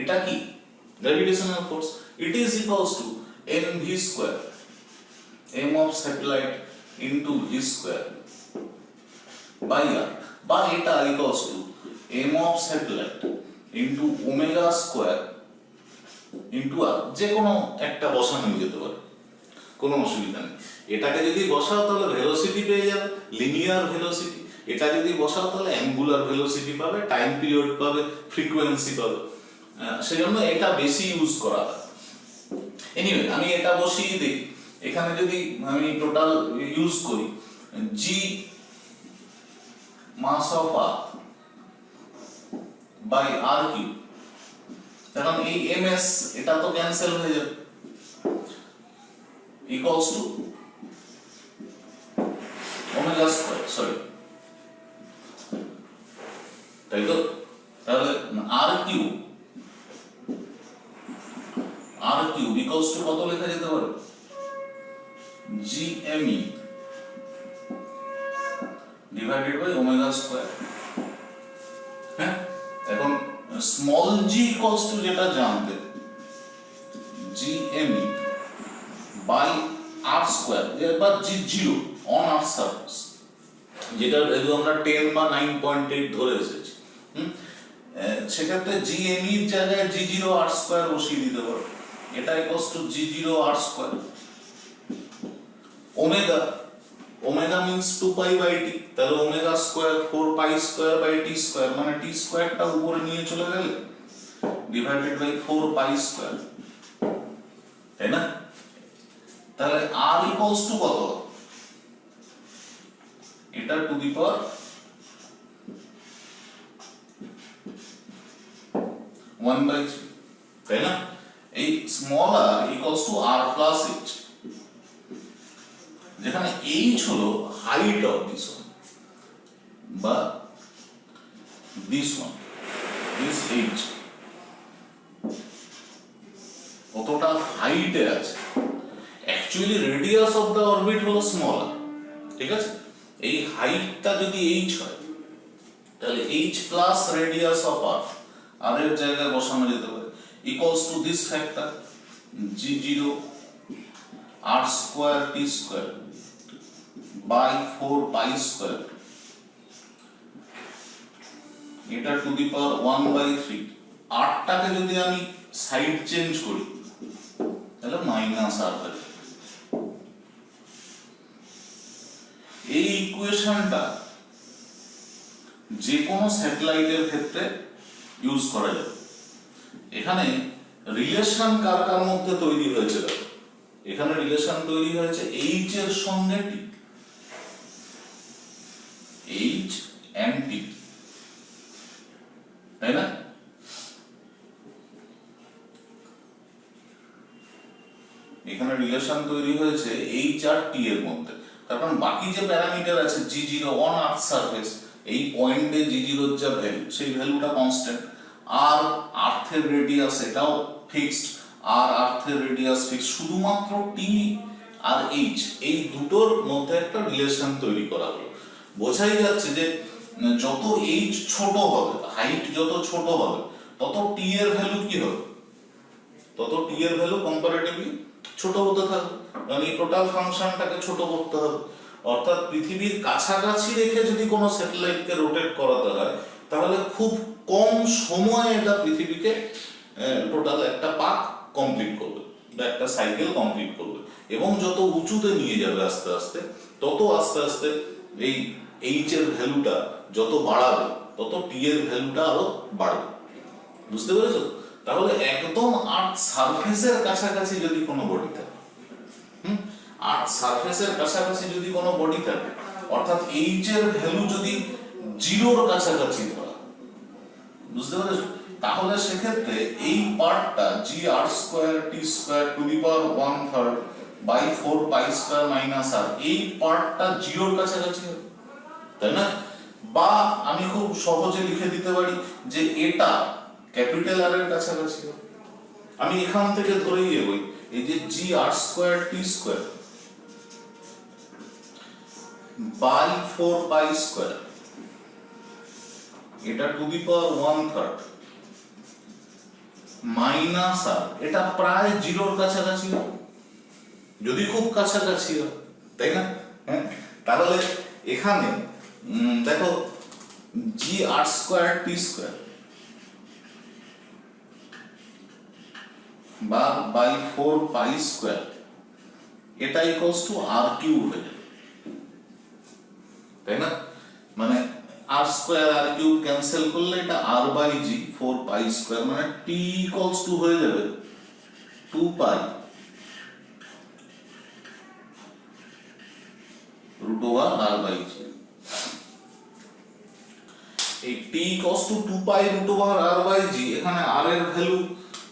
এটা কি gravitational force, it is equals to mv square, m of satellite into v square by r, বা এটা equals to m of satellite into omega square into r, যে কোনো একটা বসানো যেতে পারে, কোনো অসুবিধা নেই। এটাকে যদি বসাও তাহলে ভেলোসিটি পেয়ে যাবে, লিনিয়ার ভেলোসিটি। এটা যদি বসাও তাহলে অ্যাঙ্গুলার ভেলোসিটি পাবে, টাইম পিরিয়ড পাবে, ফ্রিকোয়েন্সি পাবে। সেজন্য এটা বেশি ইউজ করা হয়। এনিওয়ে, আমি এটা বসিয়ে দিই, এখানে যদি আমি টোটাল ইউজ করি G mass of earth by R cube, এখন এই ms এটা তো ক্যান্সেল হয়ে যাবে, equals to omega square, sorry, তাই তো? তাহলে আর কিউব ইকুয়ালস টু কত লেখা যেতে পারে, gme divided by omega square. হ্যাঁ, এখন স্মল g ইকুয়ালস টু যেটা জানতে, gme বাই r স্কয়ার, এবার g0 অন r সারফেস, যেটা ভ্যালু আমরা 10 বা 9.8 ধরে এসেছি। সেক্ষেত্রে gme এর জায়গায় g0 r স্কয়ার বসিয়ে দিতে পারো, এটা equals to g0 r square. Omega means 2 pi by t, তাহলে omega square 4 pi square by t square, মানে t স্কয়ারটা উপরে নিয়ে চলে গেলে ডিভাইডেড বাই 4 পাই স্কয়ার, তাই না? তাহলে r ইকুয়ালস টু কত, এটা টু দি পাওয়ার 1/3, তাই না? এই small r equals to r plus h, যেখানে h হলো হাইট অফ দিস ওয়ান বা দিস ওয়ান, দিস h কতটা হাইটে আছে। Actually radius of the orbit হলো স্মল r, ঠিক আছে? এই হাইটটা যদি h হয়, তাহলে h plus radius of r আর এর জায়গায় বসানো যেতে পারে equals to this factor g0 r square t square by 4 pi square এটা টু দি পাওয়ার 1/3 r টাকে যদি আমি সাইড চেঞ্জ করি তাহলে মাইনাস r হবে। এই ইকুয়েশনটা যে কোনো স্যাটেলাইটের ক্ষেত্রে ইউজ করা যাবে। এখানে রিলেশন কার কার মধ্যে তৈরি হয়েছে দেখো, এখানে রিলেশন তৈরি হয়েছে h এর সঙ্গে t, h and t, তাই না? এখানে রিলেশন তৈরি হয়েছে h আর t এর মধ্যে, কারণ বাকি যে প্যারামিটার আছে g0 অন আর্থ সারফেস, এই পয়েন্টে g0 এর যা ভ্যালু সেই ভ্যালুটা কনস্ট্যান্ট, আর আর্থের রেডিয়াস এটাও ফিক্সড, আর আর্থের রেডিয়াস ফিক্সড, শুধুমাত্র t আর h এই দুটোর মধ্যে একটা রিলেশন তৈরি করা হলো। বোঝাই যাচ্ছে যে যত h ছোট হবে, হাইট যত ছোট হবে, তত t এর ভ্যালু কি হবে, তত t এর ভ্যালু কম্পারেটিভলি ছোট হতে থাকবে, মানে এই টোটাল ফাংশনটাকে ছোট করতে হবে। অর্থাৎ পৃথিবীর কাছাকাছি রেখে যদি কোনো স্যাটেলাইটকে রোটেট করাতে হয় তাহলে খুব কম সময়ে এটা পৃথিবীকে টোটাল একটা পাক কমপ্লিট করবে বা একটা সাইকেল কমপ্লিট করবে, এবং যত উঁচুতে নিয়ে যাবে আস্তে আস্তে, তত আস্তে আস্তে এই এইচ এর ভ্যালুটা যত বাড়াবে তত টি এর ভ্যালুটা আরো বাড়বে। বুঝতে পেরেছো? তাহলে একদম আর্থ সারফেসের কাছাকাছি যদি কোনো বডি থাকে, আর্থ সারফেসের কাছাকাছি যদি কোনো বডি থাকে, অর্থাৎ এইচ এর ভ্যালু যদি জিরোর কাছাকাছি ধরা, বুঝতে পেরেছো? তাহলে সেক্ষেত্রে এই পার্টটা G R square T square to the power 1/3 by 4 pi square minus R, এই পার্টটা জিরোর কাছাকাছি হবে, তাই না? বা আমি খুব সহজে লিখে দিতে পারি যে এটা ক্যাপিটাল আর এর কাছাকাছি হবে। আমি এখান থেকে ধরেই এগোই, এই যে G R square T square by 4 pi square, এটা to the power 1/3 minus R, এটা প্রায় জিরোর কাছাকাছি হবে, যদি খুব কাছাকাছি হয়, তাই না? হ্যাঁ, তাহলে এখানে দেখো জি আর স্কয়ার টি স্কয়ার বা বাই 4 পাই স্কয়ার, এটা ইকুয়ালস টু আর কিউব হয়ে যাবে, তাই না? মানে আর স্কয়ার আর কিউব ক্যান্সেল করলে এটা আর বাই জি 4 পাই স্কয়ার, মানে টি ইকুয়ালস টু হয়ে যাবে 2 pi root over R by G. এই T equals to 2 pi root over R by G, এখানে আর এর ভ্যালু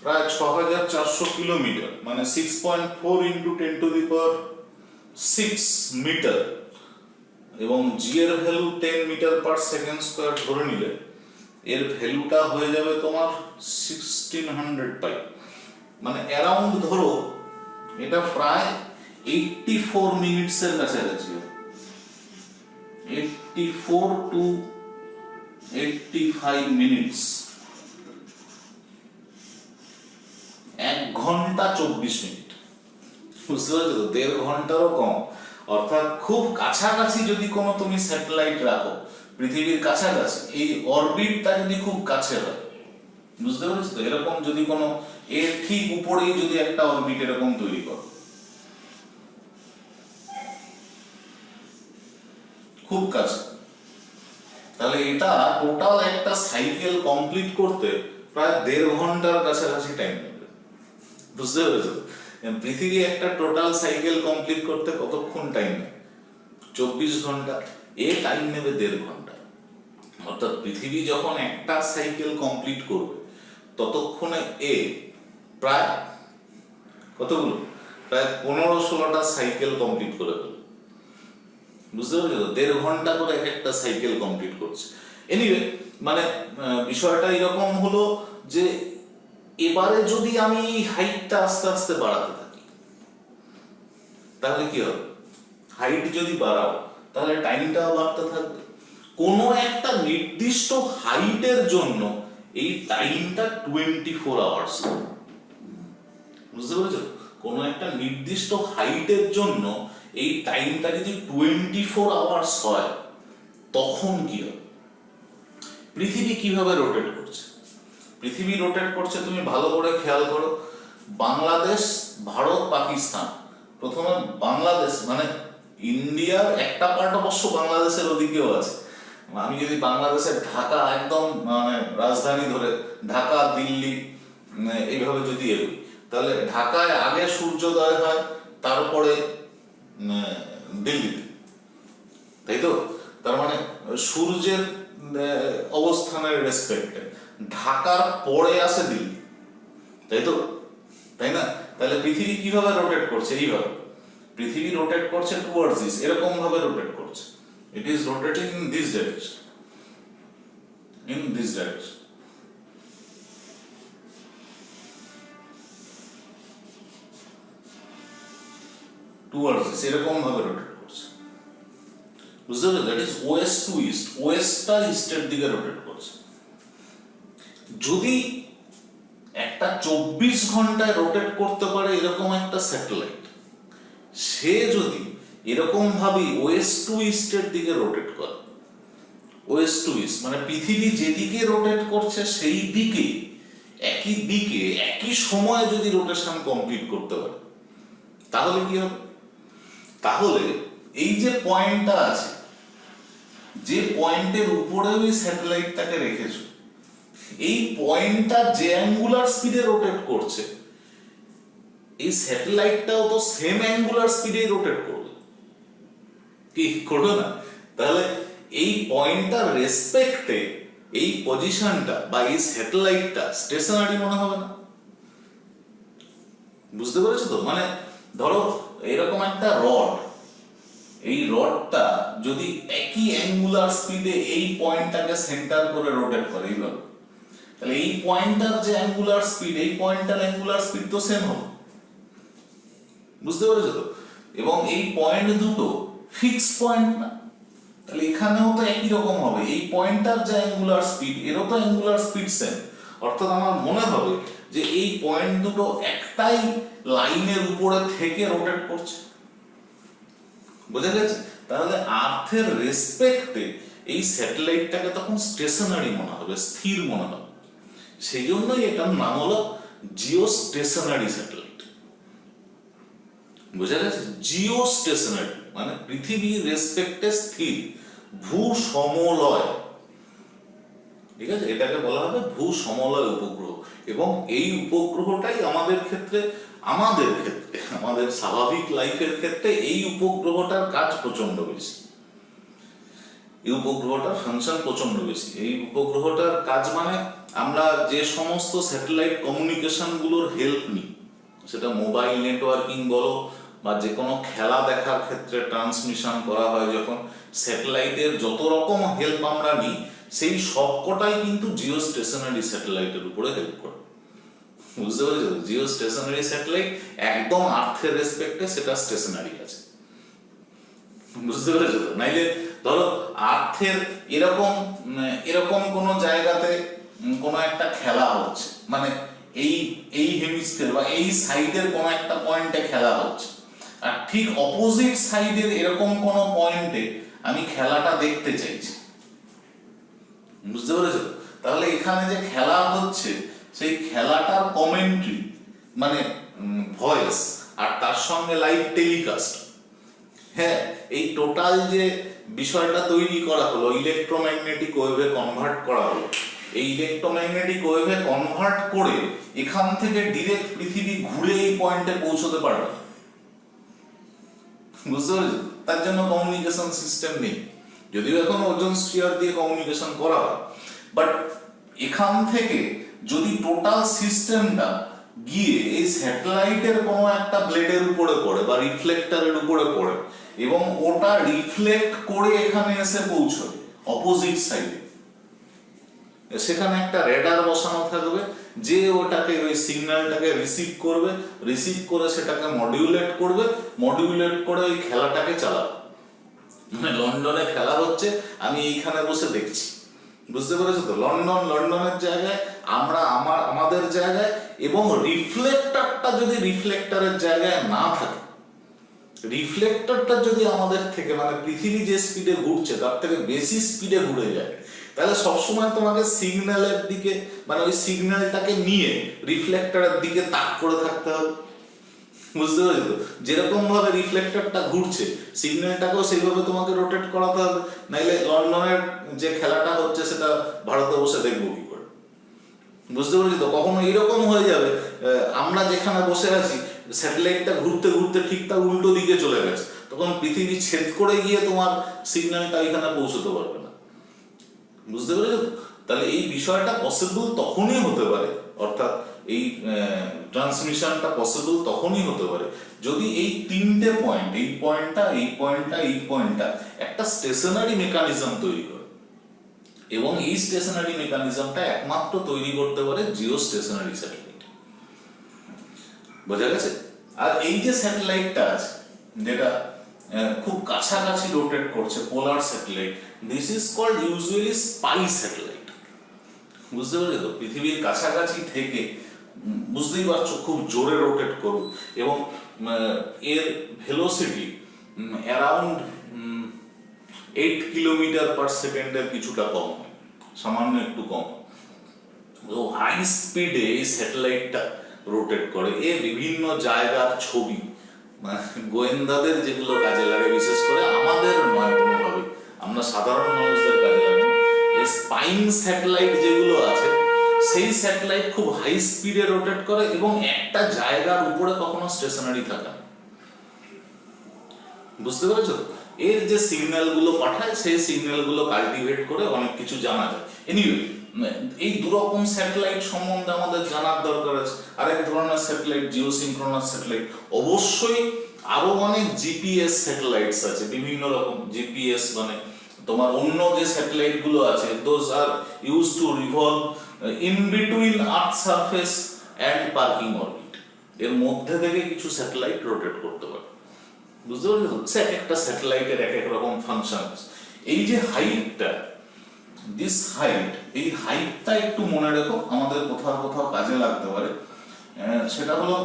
প্রায় 6400 কিলোমিটার, মানে 6.4 into 10 to the power 6 metre, এবং জি এর value 10 metre per second square ধরে নিলে এর ভ্যালুটা হয়ে যাবে তোমার 1600 পাই, মানে অ্যারাউন্ড ধরো এটা প্রায় 84 মিনিটস এর কাছাকাছি, 84 টু 85 মিনিটস, 1 ঘন্টা 24 মিনিট। বুঝতে পারছো? 1.5 ঘন্টারও কম। অর্থাৎ খুব কাছাকাছি যদি কোনো তুমি স্যাটেলাইট রাখো পৃথিবীর কাছাকাছি, এই অরবিটটা যদি খুব কাছে হয়, বুঝতে পারছো তো? এরকম যদি কোনো এর ঠিক উপরেই যদি একটা অরবিট এরকম তৈরি করো, খুব কাছে, তাহলে এটা টোটাল একটা সাইকেল কমপ্লিট করতে প্রায় 1.5 ঘন্টার কাছাকাছি টাইম নেবে। বুঝতে পেরেছো? পৃথিবী একটা টোটাল সাইকেল কমপ্লিট করতে কতক্ষণ টাইম নেয়? 24 ঘন্টা। এ টাইম নেবে 1.5 ঘন্টা। অর্থাৎ পৃথিবী যখন একটা সাইকেল কমপ্লিট করবে ততক্ষণে এ প্রায় কতগুলো, প্রায় 15-16টা সাইকেল কমপ্লিট করে ফেলবে। বুঝতে পেরেছো? 1.5 ঘন্টা করে এক একটা সাইকেল কমপ্লিট করছে। এনিওয়ে, মানে বিষয়টা এরকম হলো যে এবারে যদি আমি হাইটটা আস্তে আস্তে বাড়াতে থাকি তাহলে কি হবে? হাইট যদি বাড়াও তাহলে টাইমটাও বাড়তে থাকবে। কোনো একটা নির্দিষ্ট হাইটের জন্য এই টাইমটা 24 আওয়ার্স। বুঝতে পেরেছো? কোনো একটা নির্দিষ্ট হাইটের জন্য এই টাইমটা যদি 24 আওয়ার্স হয় তখন কি হবে? পৃথিবী কিভাবে রোটেট করছে? পৃথিবী রোটেট করছে তুমি ভালো করে খেয়াল করো। বাংলাদেশ, ভারত, পাকিস্তান, প্রথমে বাংলাদেশ মানে ইন্ডিয়ার একটা পার্ট অবশ্য বাংলাদেশের ওদিকেও আছে। আমি যদি বাংলাদেশের ঢাকা একদম মানে রাজধানী ধরে ঢাকা, দিল্লি এইভাবে যদি এগোই, তাহলে ঢাকায় আগে সূর্যোদয় হয়, তারপরে দিল্লিতে, তাই তো? তার মানে সূর্যের অবস্থানের রেসপেক্টে ঢাকার পরে আসে দিল্লি, তাই তো? তাই না? তাহলে পৃথিবী কিভাবে রোটেট করছে? এইভাবে পৃথিবী রোটেট করছে টুয়ার্ডস দিস, এরকম ভাবে রোটেট করছে। It is rotating in this direction, in this direction. Towards this, এরকম ভাবে রোটেট করছে। বুঝতে পারছো? That is west to east, ওয়েস্টটা ইস্টের দিকে রোটেট করছে। যদি একটা 24 ঘন্টায় রোটেট করতে পারে এরকম একটা স্যাটেলাইট, সে যদি এরকম ভাবে ওয়েস্ট টু ইস্টের দিকে রোটেট করে, ওয়েস্ট টু ইস্ট মানে পৃথিবী যেদিকে রোটেট করছে সেই দিকে, একই দিকে একই সময়ে যদি রোটেশন কমপ্লিট করতে পারে, তাহলে কি হবে? তাহলে এই যে পয়েন্টটা আছে, যে পয়েন্টের উপরে ওই স্যাটেলাইটটাকে রেখেছো, এই পয়েন্টটা যে অ্যাঙ্গুলার স্পিডে রোটেট করছে, এই স্যাটেলাইটটাও তো সেম অ্যাঙ্গুলার স্পিডে রোটেট করবে, কি করবে না? তাহলে এই পয়েন্টটার রেসপেক্টে এই পজিশনটা বা এই স্যাটেলাইটটা স্টেশনারি মনে হবে না? বুঝতে পেরেছো তো? মানে ধরো এরকম একটা রড, এই রডটা যদি একই অ্যাঙ্গুলার স্পিডে এই পয়েন্টটাকে সেন্টার করে রোটেট করে এইভাবে, তাহলে এই পয়েন্টটার যে অ্যাঙ্গুলার স্পিড, এই পয়েন্টটার অ্যাঙ্গুলার স্পিড তো সেম হবে। বুঝতে পেরেছো তো? এবং এই পয়েন্ট দুটো ফিক্সড পয়েন্ট না, তাহলে এখানেও তো একই রকম হবে। এই পয়েন্টটার যে অ্যাঙ্গুলার স্পিড, এরও তো অ্যাঙ্গুলার স্পিড সেম। অর্থাৎ আমার মনে হবে যে এই পয়েন্ট দুটো একটাই লাইনের উপরে থেকে রোটেট করছে। বোঝা গেছে? তাহলে আর্থের রেসপেক্টে এই স্যাটেলাইটটাকে তখন স্টেশনারি মনে হবে, স্থির মনে হবে। সেই জন্যই এটার নাম হলো জিও স্টেশনারি স্যাটেলাইট। বোঝা গেছে? জিও স্টেশনারি মানে পৃথিবীর রেসপেক্টে স্থির, ভূ সমলয়। ঠিক আছে? এটাকে বলা হবে ভূ সমলয় উপগ্রহ। এবং এই উপগ্রহটাই আমাদের ক্ষেত্রে আমাদের স্বাভাবিক লাইফের ক্ষেত্রে এই উপগ্রহটার কাজ প্রচন্ড বেশি, এই উপগ্রহটার ফাংশন প্রচন্ড বেশি। এই উপগ্রহটার কাজ মানে আমরা যে সমস্ত স্যাটেলাইট কমিউনিকেশন গুলোর হেল্প নিই, সেটা মোবাইল নেটওয়ার্কিং বলো বা যে কোনো খেলা দেখার ক্ষেত্রে ট্রান্সমিশন করা হয়, যখন স্যাটেলাইটের যত রকম হেল্প আমরা নিই, সেই সবকটাই কিন্তু জিও স্টেশনারি স্যাটেলাইটের উপরে হেল্প করে। বুঝতে পেরেছো? জিও স্টেশনারি স্যাটেলাইট একদম আর্থের রেসপেক্টে সেটা স্টেশনারি আছে। বুঝতে পেরেছো তো? নাইলে ধরো আর্থের এরকম কোনো জায়গাতে কোনো একটা খেলা হচ্ছে, মানে এই হেমিস্ফিয়ার বা এই সাইডের কোনো একটা পয়েন্টে খেলা হচ্ছে, আর ঠিক অপোজিট সাইডের এরকম কোনো পয়েন্টে আমি খেলাটা দেখতে চাইছি। বুঝতে পেরেছো? তাহলে এখানে যে খেলা হচ্ছে সেই খেলাটার কমেন্ট্রি মানে ভয়েস আর তার সঙ্গে লাইভ টেলিকাস্ট, হ্যাঁ, এই টোটাল যে বিষয়টা তৈরি করা হলো, ইলেকট্রোম্যাগনেটিক ওয়েভে কনভার্ট করা হলো, এই ইলেকট্রোম্যাগনেটিক ওয়েভে কনভার্ট করে এখান থেকে ডিরেক্ট পৃথিবী ঘুরে এই পয়েন্টে পৌঁছতে পারবে। বুঝতে পেরেছো? তার জন্য কমিউনিকেশন সিস্টেম নেই, যদিও এখন ওজোন স্ফিয়ার দিয়ে কমিউনিকেশন করা হয়। বাট এখান থেকে যদি টোটাল সিস্টেমটা গিয়ে এই স্যাটেলাইটের কোনো একটা ব্লেডের উপরে পড়ে বা রিফ্লেক্টরের উপরে পড়ে এবং ওটা রিফ্লেক্ট করে এখানে এসে পৌঁছয় অপোজিট সাইডে, সেখানে একটা রেডার বসানো থাকবে যে ওটাকে ওই সিগন্যালটাকে রিসিভ করে সেটাকে মডিউলেট করে ওই খেলাটাকে চালাবে। মানে লন্ডনে খেলা হচ্ছে, আমি এইখানে বসে দেখছি, বুঝতে পেরেছো তো? লন্ডনের জায়গায়, আমরা আমাদের জায়গায়, এবং রিফ্লেক্টরটা যদি রিফ্লেক্টরের জায়গায় না থাকে, রিফ্লেক্টরটা যদি আমাদের থেকে মানে পৃথিবী যে স্পিডে ঘুরছে তার থেকে বেশি স্পিডে ঘুরে যায়, তাহলে সবসময় তোমাকে সিগন্যালের দিকে মানে ওই সিগন্যালটাকে নিয়ে রিফ্লেক্টরের দিকে তাক করে থাকতে হবে, বুঝতে পারছো তো? যেরকম ভাবে রিফ্লেক্টরটা ঘুরছে সিগন্যালটাকেও সেইভাবে তোমাকে রোটেট করাতে হবে, নাইলে লন্ডনের যে খেলাটা হচ্ছে সেটা ভারতে বসে দেখবো কি করে, বুঝতে পারছি তো? কখনো এরকম হয়ে যাবে আমরা যেখানে বসে আছি স্যাটেলাইটটা ঘুরতে ঘুরতে ঠিক তার উল্টো দিকে চলে গেছে, তখন পৃথিবী ছেদ করে গিয়ে তোমার সিগন্যালটা এখানে পৌঁছতে পারবে না, বুঝতে পেরেছো তো? তাহলে এই বিষয়টা পসিবল তখনই হতে পারে, অর্থাৎ এই ট্রান্সমিশনটা পসিবল তখনই হতে পারে যদি এই তিনটে পয়েন্ট, এই পয়েন্টটা, এই পয়েন্টটা, এই পয়েন্টটা একটা স্টেশনারি মেকানিজম তৈরি করে, এবং এই স্টেশনারি মেকানিজমটা একমাত্র তৈরি করতে পারে জিও স্টেশনারি স্যাটেলাইট, বোঝা গেছে? আর এই যে স্যাটেলাইটটা আছে যেটা খুব কাছাকাছি রোটেট করছে, polar satellite, this is called usually spy satellite, বুঝতে পারছো তো? পৃথিবীর কাছাকাছি থেকে, বুঝতেই পারছো, খুব জোরে রোটেট করুক এবং এর ভেলোসিটি অ্যারাউন্ড 8 কিলোমিটার পার সেকেন্ডের কিছুটা কম হয়, সামান্য একটু কম। তো হাই স্পিডে এই স্যাটেলাইটটা রোটেট করে, এ বিভিন্ন জায়গার ছবি গোয়েন্দাদের যেগুলো কাজে লাগে, বিশেষ করে আমাদের নয় কোনোভাবে, আমরা সাধারণ মানুষদের কাজে লাগে। এই স্পাইং স্যাটেলাইট যেগুলো আছে সেই স্যাটেলাইট খুব হাই স্পিডে রোটেট করে এবং একটা জায়গার উপরে কখনো স্টেশনারি থাকে না, বুঝতে পেরেছো? এর যে সিগন্যাল গুলো পাঠায় সেই সিগন্যাল গুলো কাল্টিভেট করে অনেক কিছু জানা যায়। এনিওয়ে, এই দুরকম স্যাটেলাইট সম্বন্ধে আমাদের জানার দরকার আছে। আরেক ধরনের স্যাটেলাইট জিওসিনক্রোনাস স্যাটেলাইট, অবশ্যই আরো অনেক জিপিএস স্যাটেলাইটস আছে, বিভিন্ন রকম জিপিএস, মানে তোমার অন্য যে স্যাটেলাইট গুলো আছে, those are use to revolve in between earth surface and parking orbit, এর মধ্যে থেকে কিছু স্যাটেলাইট রোটেট করতে পারে, বুঝতে পারছো? এক একটা স্যাটেলাইটের এক এক রকম ফাংশন আছে। এই যে হাইটটা, দিস হাইট, এই হাইটটা একটু মনে রেখো, আমাদের কোথাও কোথাও কাজে লাগতে পারে। সেটা হলো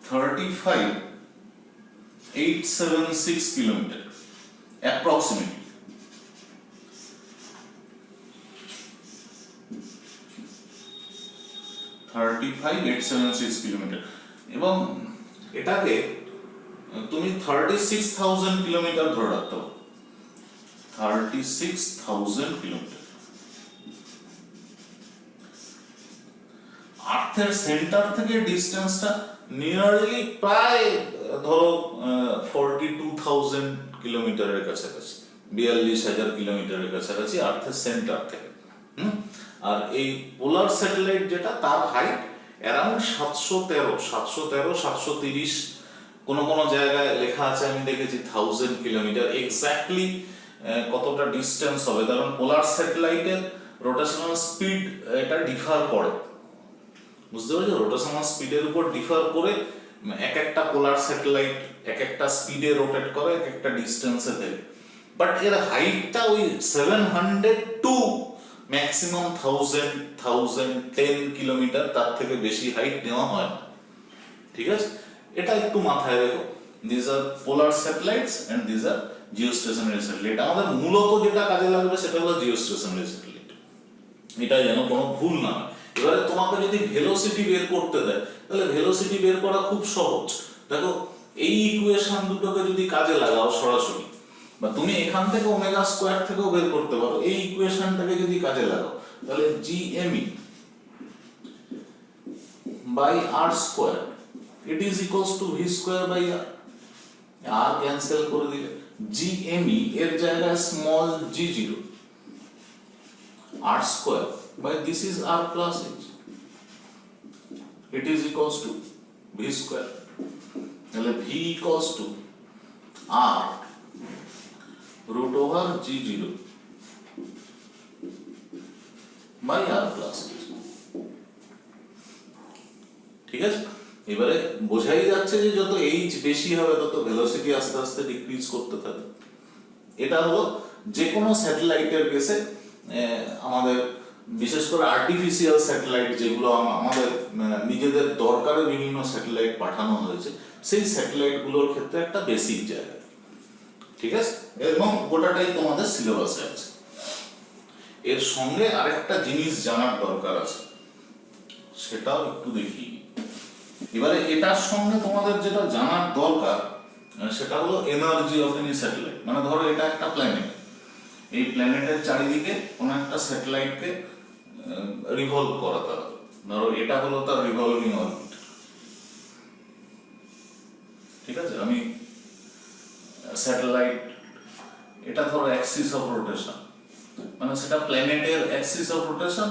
35,876 কিলোমিটার অ্যাপ্রক্সিমেটলি। কিলোমিটার, এবং এটাকে তুমি 36,000 কিলোমিটার ধরে রাখতে পারো। 36,000 কিলোমিটার। আর্থের সেন্টার থেকে ডিস্টেন্সটা নিয়ারলি প্রায় ধরো 42,000 কিলোমিটারের কাছাকাছি, 42,000 কিলোমিটারের কাছাকাছি আর্থের সেন্টার থেকে। আর এই পোলার স্যাটেলাইট যেটা, তার হাইট অ্যারাউন্ড 730, কোনো কোনো জায়গায় লেখা আছে আমি দেখেছি 1000 কিলোমিটার। এক্স্যাক্টলি কতটা ডিস্টেন্স হবে, কারণ পোলার স্যাটেলাইটের রোটেশনাল স্পিড এটা ডিফার করে, বুঝতে পারছো? রোটেশনাল স্পিডের উপর ডিফার করে এক একটা পোলার স্যাটেলাইট এক একটা স্পিডে রোটেট করে এক একটা ডিস্টেন্সে থেকে, বাট এর হাইটটা ওই 700 টু ম্যাক্সিমাম 1010 কিলোমিটার, তার থেকে বেশি হাইট নেওয়া হয় না, ঠিক আছে? এটা একটু মাথায় রেখো। This are polar satellites and this are geostationary satellite. আমাদের মূলত যেটা কাজে লাগবে সেটা হলো জিওস্টেশনারি স্যাটেলাইট, এটা যেন কোনো ভুল না হয়। এবারে তোমাকে যদি ভেলোসিটি বের করতে দেয়, তাহলে ভেলোসিটি বের করা খুব সহজ। দেখো, এই ইকুয়েশন দুটোকে যদি কাজে লাগাও সরাসরি, বা তুমি এখান থেকে ওমেগা স্কয়ার থেকেও বের করতে পারো, এই ইকুয়েশনটাকে যদি কাজে লাগাও, তাহলে GME by R square it is equals to V square by R. R cancel করে দিলে জিএমই এর জায়গায় small G zero, R square by this is r plus h, it is equals to v square, তাহলে v equals to r root over g0 by r plus h, ঠিক আছে? এবারে বোঝাই যাচ্ছে যে যত এইচ বেশি হবে তত ভেলোসিটি আস্তে আস্তে ডিক্রিজ করতে থাকে। এটা হলো যে কোনো স্যাটেলাইটের কেসে আমাদের বিশেষ করে আর্টিফিশিয়াল স্যাটেলাইট যেগুলো আমাদের নিজেদের দরকারে বিভিন্ন স্যাটেলাইট পাঠানো হয়েছে, সেই স্যাটেলাইটগুলোর ক্ষেত্রে একটা বেসিক জায়গা, ঠিক আছে, এবং গোটাটাই তোমাদের সিলেবাসে আছে। এর সঙ্গে আরেকটা জিনিস জানার দরকার আছে, সেটাও একটু দেখি। এবারে এটার সঙ্গে তোমাদের যেটা জানার দরকার সেটা হলো এনার্জি অফ এনি স্যাটেলাইট। মানে ধরো এটা একটা প্ল্যানেট, এই প্ল্যানেটের চারিদিকে কোনো একটা স্যাটেলাইটকে রিভলভ করাতে হবে। ধরো এটা হলো তার রিভলভিং অরবিট, ঠিক আছে। আমি স্যাটেলাইট, এটা ধরো অ্যাক্সিস অফ রোটেশন, মানে সেটা প্ল্যানেটের অ্যাক্সিস অফ রোটেশন,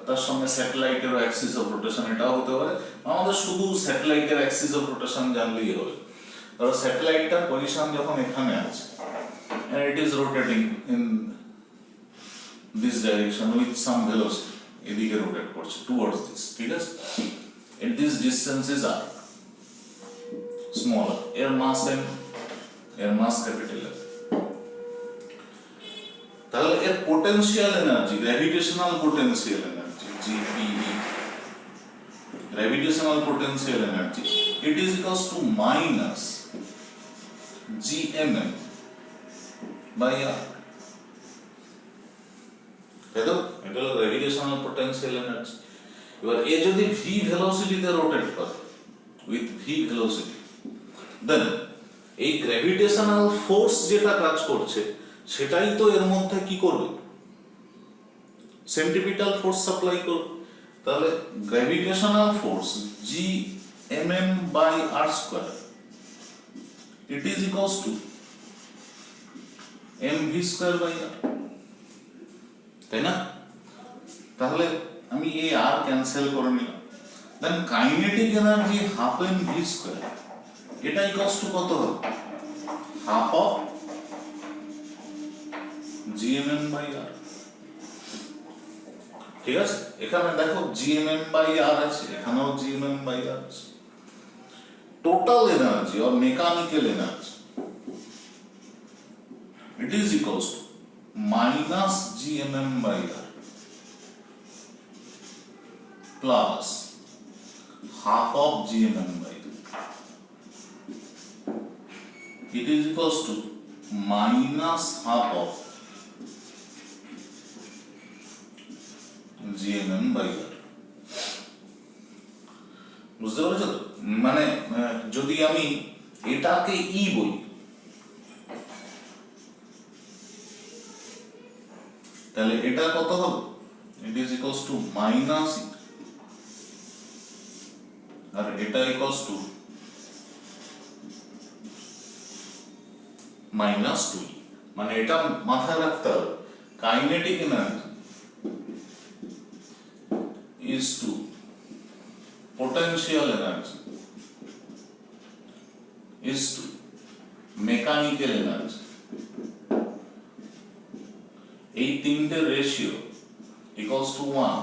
তার সঙ্গে স্যাটেলাইটের অ্যাক্সিস অফ রোটেশন এটাও হতে পারে। আমাদের শুধু স্যাটেলাইটের অ্যাক্সিস অফ রোটেশন জানলেই হবে। ধরো স্যাটেলাইটটার পজিশন যখন এখানে আছে and it is rotating in this direction with some velocity, এদিকে রোটেট করছে towards this, ঠিক আছে। and this distance is r, smaller, এর মাস m, এর মাস ক্যাপিটাল M। তাহলে এর potential energy, gravitational potential energy GPE, gravitational potential energy, it is equals to minus gmm by r। এটা হলো গ্র্যাভিটেশনাল পোটেনশিয়াল এনার্জি। এবার এ যদি v ভেলোসিটিতে রোটেট করে with v velocity, দেন এই গ্র্যাভিটেশনাল ফোর্স যেটা কাজ করছে সেটাই তো এর মধ্যে কি করবে, সেন্ট্রিপিটাল ফোর্স সাপ্লাই করবে। তাহলে gravitational force gmm by r square, it is equals to mv square by r, তাই না? তাহলে আমি এই r ক্যান্সেল করে নিলাম, then kinetic energy half mv square, এটা ইকুয়ালস টু কত হবে, half of gmm by r, ঠিক আছে। এখানে দেখো gmm by r আছে, এখানেও gmm by r আছে। Total energy or mechanical energy, it is equals to minus gmm by r plus half of gmm by r, it is equals to minus half of gmm by r। বুঝতে পারছো তো? মানে যদি আমি এটাকে ই বলি, তাহলে এটা কত হবে, it is equals to minus e, আর এটা equals to minus 2e। মানে এটা মাথায় রাখতে হবে, kinetic energy is to potential energy is to mechanical energy, এই তিনটে ratio equals to 1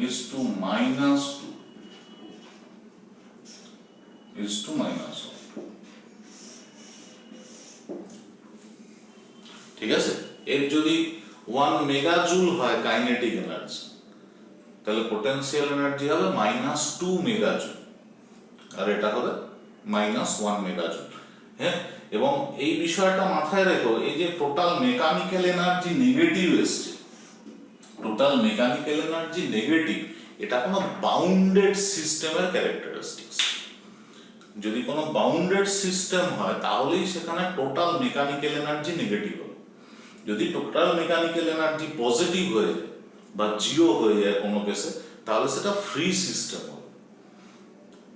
is to minus 2 is to minus 1, ঠিক আছে। এর যদি 1 মেগাজুল হয় কাইনেটিক এনার্জি, তাহলে পোটেনশিয়াল এনার্জি হবে -2 মেগাজুল, আর এটা হবে -1 মেগাজুল। হ্যাঁ, এবং এই বিষয়টা মাথায় রেখো, এই যে টোটাল মেকানিক্যাল এনার্জি নেগেটিভ এসছে, টোটাল মেকানিক্যাল এনার্জি নেগেটিভ, এটা কোনো বাউন্ডেড সিস্টেমের ক্যারেক্টারিস্টিক্স। যদি কোনো বাউন্ডেড সিস্টেম হয় তাহলেই সেখানে টোটাল মেকানিক্যাল এনার্জি নেগেটিভ হবে। যদি টোটাল মেকানিক্যাল এনার্জি পজিটিভ হয়ে যায় বা জিরো হয়ে যায় কোনো কেসে, তাহলে সেটা ফ্রি সিস্টেম হবে।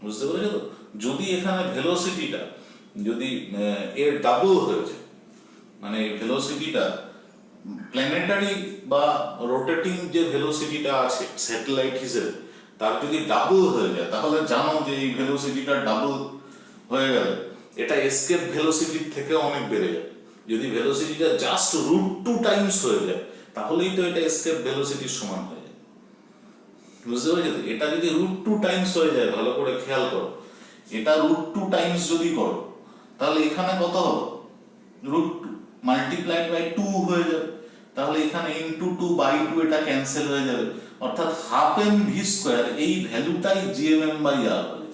বুঝতে পেরেছো তো? যদি এখানে ভেলোসিটিটা যদি এর ডাবল হয়ে যায়, মানে ভেলোসিটিটা প্ল্যানেটারি বা রোটেটিং যে ভেলোসিটিটা আছে স্যাটেলাইট হিসেবে, তার যদি ডাবল হয়ে যায়, তাহলে জানো যে এই ভেলোসিটিটা ডাবল হয়ে গেলে এটা এসকেপ ভেলোসিটির থেকে অনেক বেড়ে যায়। যদি ভেলোসিটিটা জাস্ট √2 টাইমস হয়ে যায়, তাহলেই তো এটা এসকেপ ভেলোসিটির সমান হয়ে যায়। বুঝতে পেরেছো? এটা যদি √2 টাইমস হয়ে যায়, ভালো করে খেয়াল করো, এটা √2 টাইমস যদি করো তাহলে এখানে কত হবে? √2 মাল্টিপ্লাইড বাই 2 হয়ে যাবে। তাহলে এখানে ইনটু 2/2 এটা ক্যান্সেল হয়ে যাবে, অর্থাৎ হাফ এম ভি স্কোয়ার এই ভ্যালুটাই জিএমএম বাই আর হবে।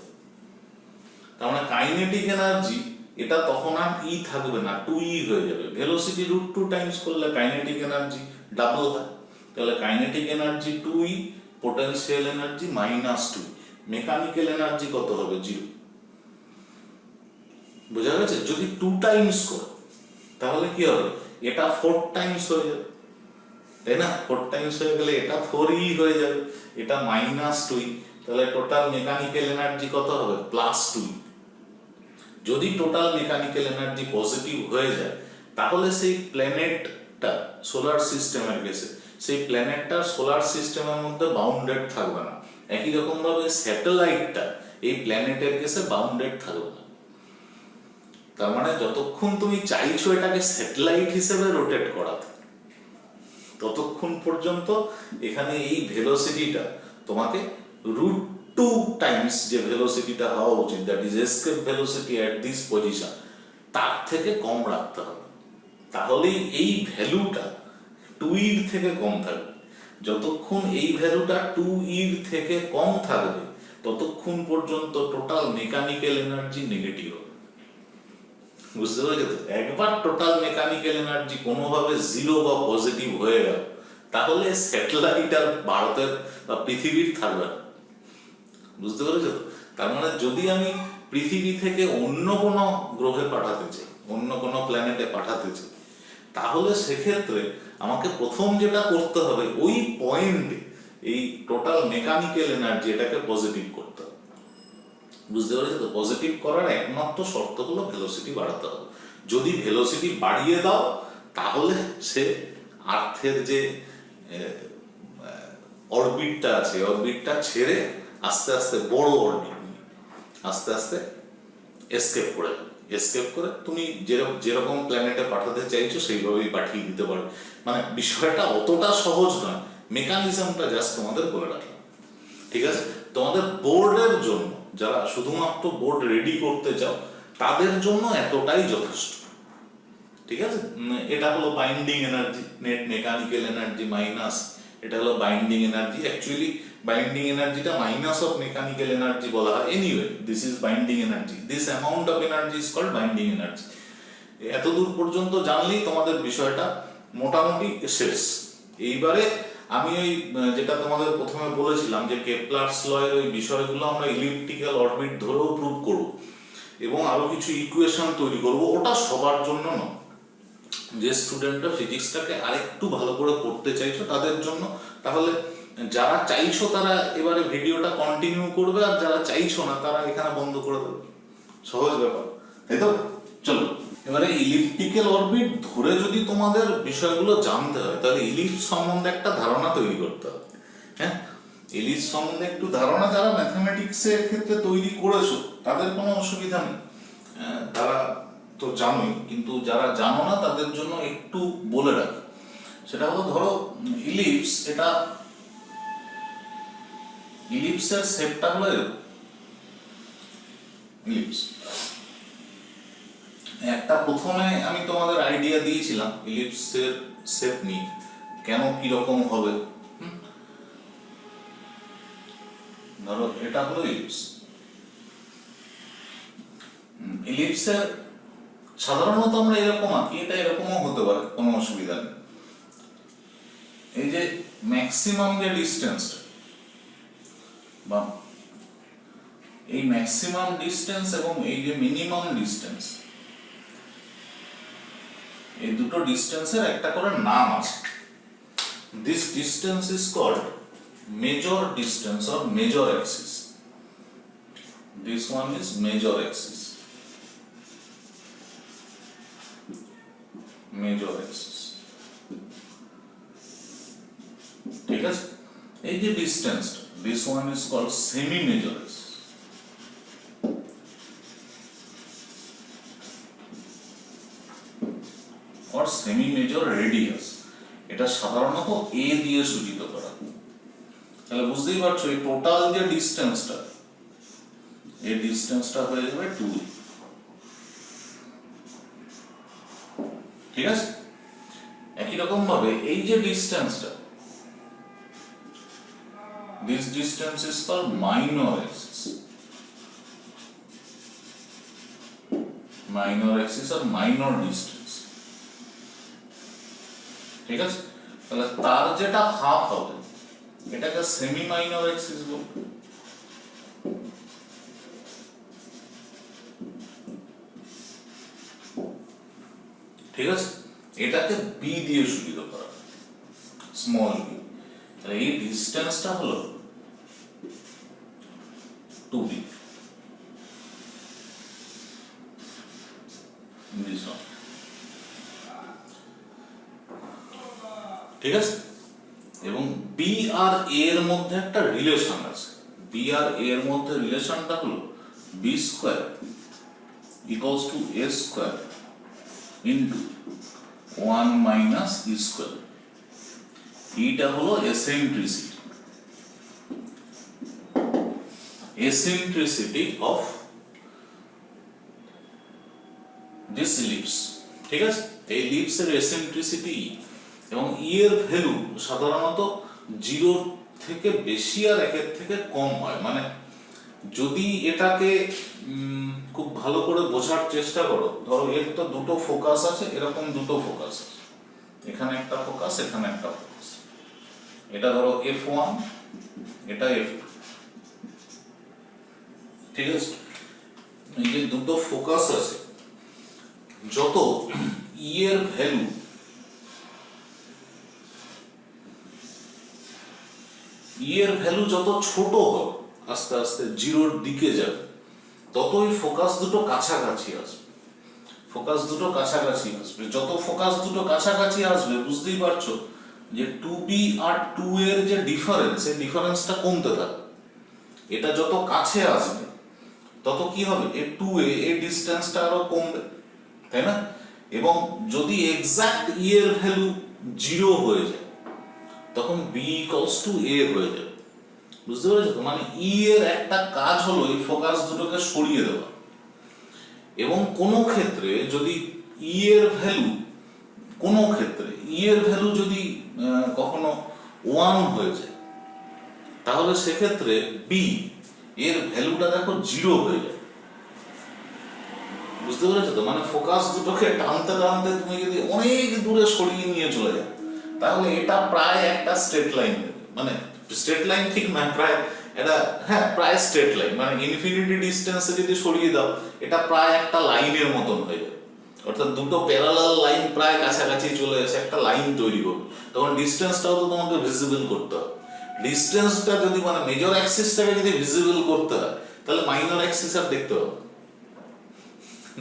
তার মানে কাইনেটিক এনার্জি এটা তখন আর ই থাকবে না, 2E হয়ে যাবে। ভেলোসিটি √2 টাইমস করলে কাইনেটিক এনার্জি ডাবল হয়, তাহলে kinetic energy 2E, potential energy -2, mechanical energy কত হবে? 0। বোঝা গেছে? যদি 2 টাইমস করো তাহলে কি হবে? এটা 4 টাইমস হয়ে যাবে, তাই না? 4 টাইমস হয়ে গেলে এটা 4E হয়ে যাবে, এটা -2E, তাহলে টোটাল মেকানিক্যাল এনার্জি কত হবে? +2E। যদি টোটাল মেকানিক্যাল এনার্জি পজিটিভ হয়ে যায় তাহলে সেই প্ল্যানেটটা সোলার সিস্টেমের কেসে সেই প্ল্যানেটটা সোলার সিস্টেমের মধ্যে বাউন্ডেড থাকবে না। একই রকম ভাবে স্যাটেলাইটটা এই প্ল্যানেটের কেসে বাউন্ডেড থাকবে না। তার মানে যতক্ষণ তুমি চাইছো এটাকে স্যাটেলাইট হিসেবে রোটেট করাতে, ততক্ষণ পর্যন্ত এখানে এই ভেলোসিটিটা তোমাকে √2 টাইমস যে ভেলোসিটিটা হওয়া উচিত, that is escape velocity at this position, তার থেকে কম রাখতে হবে। তাহলেই এই ভ্যালুটা 2E থেকে কম থাকবে। যতক্ষণ এই ভ্যালুটা 2E থেকে কম থাকবে ততক্ষণ পর্যন্ত টোটাল মেকানিক্যাল এনার্জি নেগেটিভ হবে। বুঝতে পেরেছো তো? একবার টোটাল মেকানিক্যাল এনার্জি কোনোভাবে 0 বা পজিটিভ হয়ে গেল তাহলে স্যাটেলাইট আর ভারতের বা পৃথিবীর থাকবে না। বুঝতে পেরেছো তো? তার মানে যদি আমি পৃথিবী থেকে অন্য কোনো গ্রহে পাঠাতে চাই, অন্য কোনো প্ল্যানেটে পাঠাতে চাই, তাহলে সেক্ষেত্রে আমাকে প্রথম যেটা করতে হবে ওই পয়েন্টে এই টোটাল মেকানিক্যাল এনার্জি এটাকে পজিটিভ করতে হবে। বুঝতে পেরেছো তো? পজিটিভ করার একমাত্র শর্ত হলো ভেলোসিটি বাড়াতে হবে। যদি ভেলোসিটি বাড়িয়ে দাও তাহলে সে আর্থের যে অরবিটটা আছে, অরবিটটা ছেড়ে আস্তে আস্তে বড় অরবিট নিয়ে আস্তে আস্তে এসকেপ করে যাবে। এসকেপ করে তুমি যেরকম প্ল্যানেটে পাঠাতে চাইছো সেইভাবেই পাঠিয়ে দিতে পারবে। মানে বিষয়টা অতটা সহজ নয়, মেকানিজমটা জাস্ট তোমাদের বলে রাখলাম। ঠিক আছে? তোমাদের বোর্ডের জন্য, যারা শুধুমাত্র বোর্ড রেডি করতে চাও তাদের জন্য এতটাই যথেষ্ট। ঠিক আছে? এটা হলো binding energy, net mechanical energy minus, এটা হলো বাইন্ডিং এনার্জি। অ্যাকচুয়ালি বাইন্ডিং এনার্জিটা মাইনাস অফ মেকানিক্যাল এনার্জি বলা হয়। Anyway, this is binding energy, this amount of energy is called binding energy. এতদূর পর্যন্ত জানলেই তোমাদের বিষয়টা মোটামুটি শেষ। এইবারে আমি ওই যেটা তোমাদের প্রথমে বলেছিলাম যে কেপলারস ল এর ওই বিষয়গুলো আমরা ইলিপ্টিক্যাল অরবিট ধরেও প্রুভ করব এবং আরো কিছু ইকুয়েশন তৈরি করব। ওটা সবার জন্য নয়, যে স্টুডেন্টরা ফিজিক্সটাকে আরেকটু ভালো করে পড়তে চাইছো তাদের জন্য। তাহলে যারা চাইছো তারা এবারে ভিডিওটা কন্টিনিউ করবে, আর যারা চাইছো না তারা এখানে বন্ধ করে দেবে। সহজ ব্যাপার, তাই তো? চলো এবারে ইলিপ্টিক্যাল অরবিট ধরে যদি তোমাদের বিষয়গুলো জানতে হয় তাহলে ইলিপস সম্বন্ধে একটা ধারণা তৈরি করতে হবে। হ্যাঁ, ইলিপস সম্বন্ধে একটু ধারণা যারা ম্যাথমেটিক্সের ক্ষেত্রে তৈরি করেছো তাদের কোনো অসুবিধা নেই, তারা তো জানোই, কিন্তু যারা জানো না তাদের জন্য একটু বলে রাখি। সেটা হলো, ধরো ইলিপস, এটা ইলিপসের শেপটা হলো এরকম। ইলিপস একটা প্রথমে আমি তোমাদের আইডিয়া দিয়েছিলাম ইলিপসের শেপ নিয়ে, কেন কিরকম হবে। ধরো এটা হলো ইলিপস। ইলিপসের সাধারণত আমরা এরকম আঁকি, এটা এরকমও হতে পারে, কোনো অসুবিধা নেই। এই যে ম্যাক্সিমাম যে ডিস্টেন্স, বা এই ম্যাক্সিমাম ডিস্টেন্স এবং এই যে মিনিমাম ডিস্টেন্স, এই দুটো ডিস্টেন্সের একটা করে নাম আছে। This distance is called major distance or major axis. This one is major axis, major axis. ঠিক আছে? এই যে distance, this one is called semi major axis. or semi major radius, এটা সাধারণত a দিয়ে সূচিত করা। তাহলে বুঝতেই পারছো এই টোটাল যে ডিস্টেন্সটা, এই ডিস্টেন্সটা হয়ে যাবে 2b। ঠিক আছে, একই রকম ভাবে এই যে ডিস্টেন্সটা, this distance is called minor axis, minor axis or minor distance। ঠিক আছে, তাহলে তার যেটা হাফ হবে এটাকে সেমি মাইনর অ্যাক্সিস বলবো। ঠিক আছে, এটাকে বি দিয়ে সুবিধা করা, স্মল বি। তাহলে এই ডিস্টেন্সটা হলো 2b। ঠিক আছে, এবং বি আর এ এর মধ্যে একটা রিলেশন আছে। বি আর এ এর মধ্যে রিলেশনটা হলো B square equals to A square into 1 minus E square. এইটা হলো eccentricity, eccentricity of this ellipse. ঠিক আছে, এই ইলিপসের এসেন্ট্রিসিটি, এবং ই এর ভ্যালু সাধারণত 0 থেকে বেশি আর 1 থেকে কম হয়। মানে যদি এটাকে খুব ভালো করে বোঝার চেষ্টা করো, ধরো এর তো দুটো ফোকাস আছে, এরকম দুটো ফোকাস আছে, এখানে একটা ফোকাস, এখানে একটা ফোকাস। এটা ধরো f1, এটা f2। ঠিক আছে, এই যে দুটো ফোকাস আছে, যত ই এর ভ্যালু যত ছোট হবে, আস্তে আস্তে 0-র দিকে যাবে, ততই ফোকাস দুটো কাছাকাছি আসবে। ফোকাস দুটো কাছাকাছি আসবে, যত ফোকাস দুটো কাছাকাছি আসবে বুঝতেই পারছো যে 2b আর 2 এর যে ডিফারেন্স, এই ডিফারেন্সটা কমতে থাকবে। এটা যত কাছে আসবে তত কি হবে, এই 2a এই ডিসটেন্সটা আরো কমবে, তাই না? এবং যদি এক্সাক্ট ই এর ভ্যালু 0 হয়ে যায় তখন b ইকুয়ালস টু a হয়ে যাবে। বুঝতে পেরেছো তো? মানে ই এর একটা কাজ হলো এই ফোকাস দুটোকে সরিয়ে দেওয়া। এবং কোনো ক্ষেত্রে যদি ই এর ভ্যালু, কোনো ক্ষেত্রে ই এর ভ্যালু যদি কখনো 1 হয়ে যায়, তাহলে সেক্ষেত্রে বি এর ভ্যালুটা দেখো 0 হয়ে যায়। বুঝতে পেরেছো তো? মানে ফোকাস দুটোকে টানতে টানতে তুমি যদি অনেক দূরে সরিয়ে নিয়ে চলে যাও, তাহলে এটা প্রায় একটা স্ট্রেট লাইন, মানে স্ট্রেট লাইন ঠিক না, প্রায় এটা, হ্যাঁ প্রায় স্ট্রেট লাইন, মানে ইনফিনিটি ডিস্টেন্সে যদি সরিয়ে দাও এটা প্রায় একটা লাইনের মতন হয়ে যাবে। অর্থাৎ দুটো প্যারালাল লাইন প্রায় কাছাকাছি চলে এসে একটা লাইন তৈরি করবে। তখন ডিস্টেন্সটাও তো তোমাকে ভিজিবল করতে হবে। ডিস্টেন্সটা যদি, মানে মেজর অ্যাক্সিসটাকে যদি ভিজিবল করতে হয়, তাহলে মাইনর অ্যাক্সিস আর দেখতে হবে।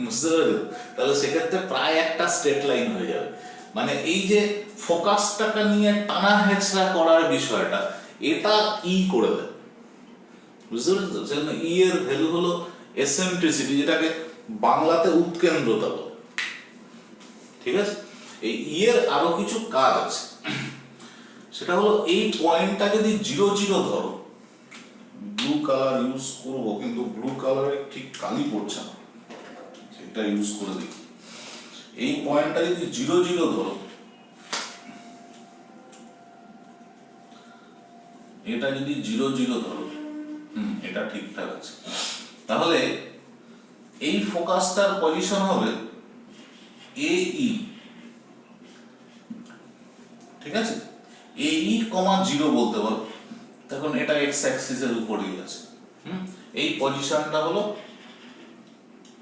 বুঝতে পারছো? তাহলে সেক্ষেত্রে প্রায় একটা স্ট্রেট লাইন হয়ে যাবে। মানে এই যে ফোকাসটাকে নিয়ে টানা হেঁচড়া করার বিষয়টা, এটা ই করে দেয়। বুঝতে পেরেছো? সেজন্য ই এর ভ্যালু হলো এসেন্ট্রিসিটি, যেটাকে বাংলাতে উৎকেন্দ্রতা বলে। ঠিক আছে, এই ই এর আরো কিছু কাজ আছে। সেটা হলো এই পয়েন্টটা যদি 0-0 ধরো, ব্লু কালার ইউজ করব, কিন্তু ব্লু কালারে ঠিক কালি পড়ছে না, সেটা ইউজ করে দেখি। এই পয়েন্টটা যদি 0-0 ধরো, এটা যদি 0-0 ধরো, এটা ঠিকঠাক আছে, তাহলে এই ফোকাসটার পজিশন হবে AE। ঠিক আছে, AE, 0 বলতে পারো, তখন এটা এক্স অ্যাক্সিসের উপরেই আছে। এই পজিশনটা হলো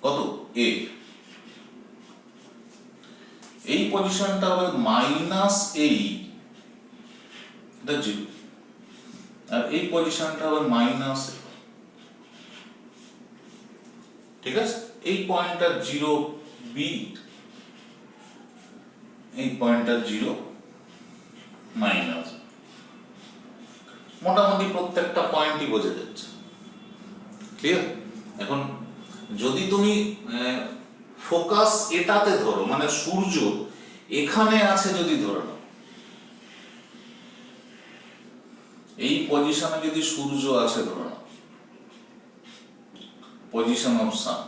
কত, A। এই পজিশনটা হবে -AE, এটা 0, আর এই পজিশনটা হবে -A। ঠিক আছে, এই পয়েন্টটা 0B, এই পয়েন্টটা 0 মাইনাস। মোটামুটি প্রত্যেকটা পয়েন্টই বোঝা যাচ্ছে, ক্লিয়ার? এখন যদি তুমি ফোকাস এটাতে ধরো, মানে সূর্য এখানে আছে যদি ধরে নাও, এই পজিশনে যদি সূর্য আছে ধরো না, পজিশন অফ সান,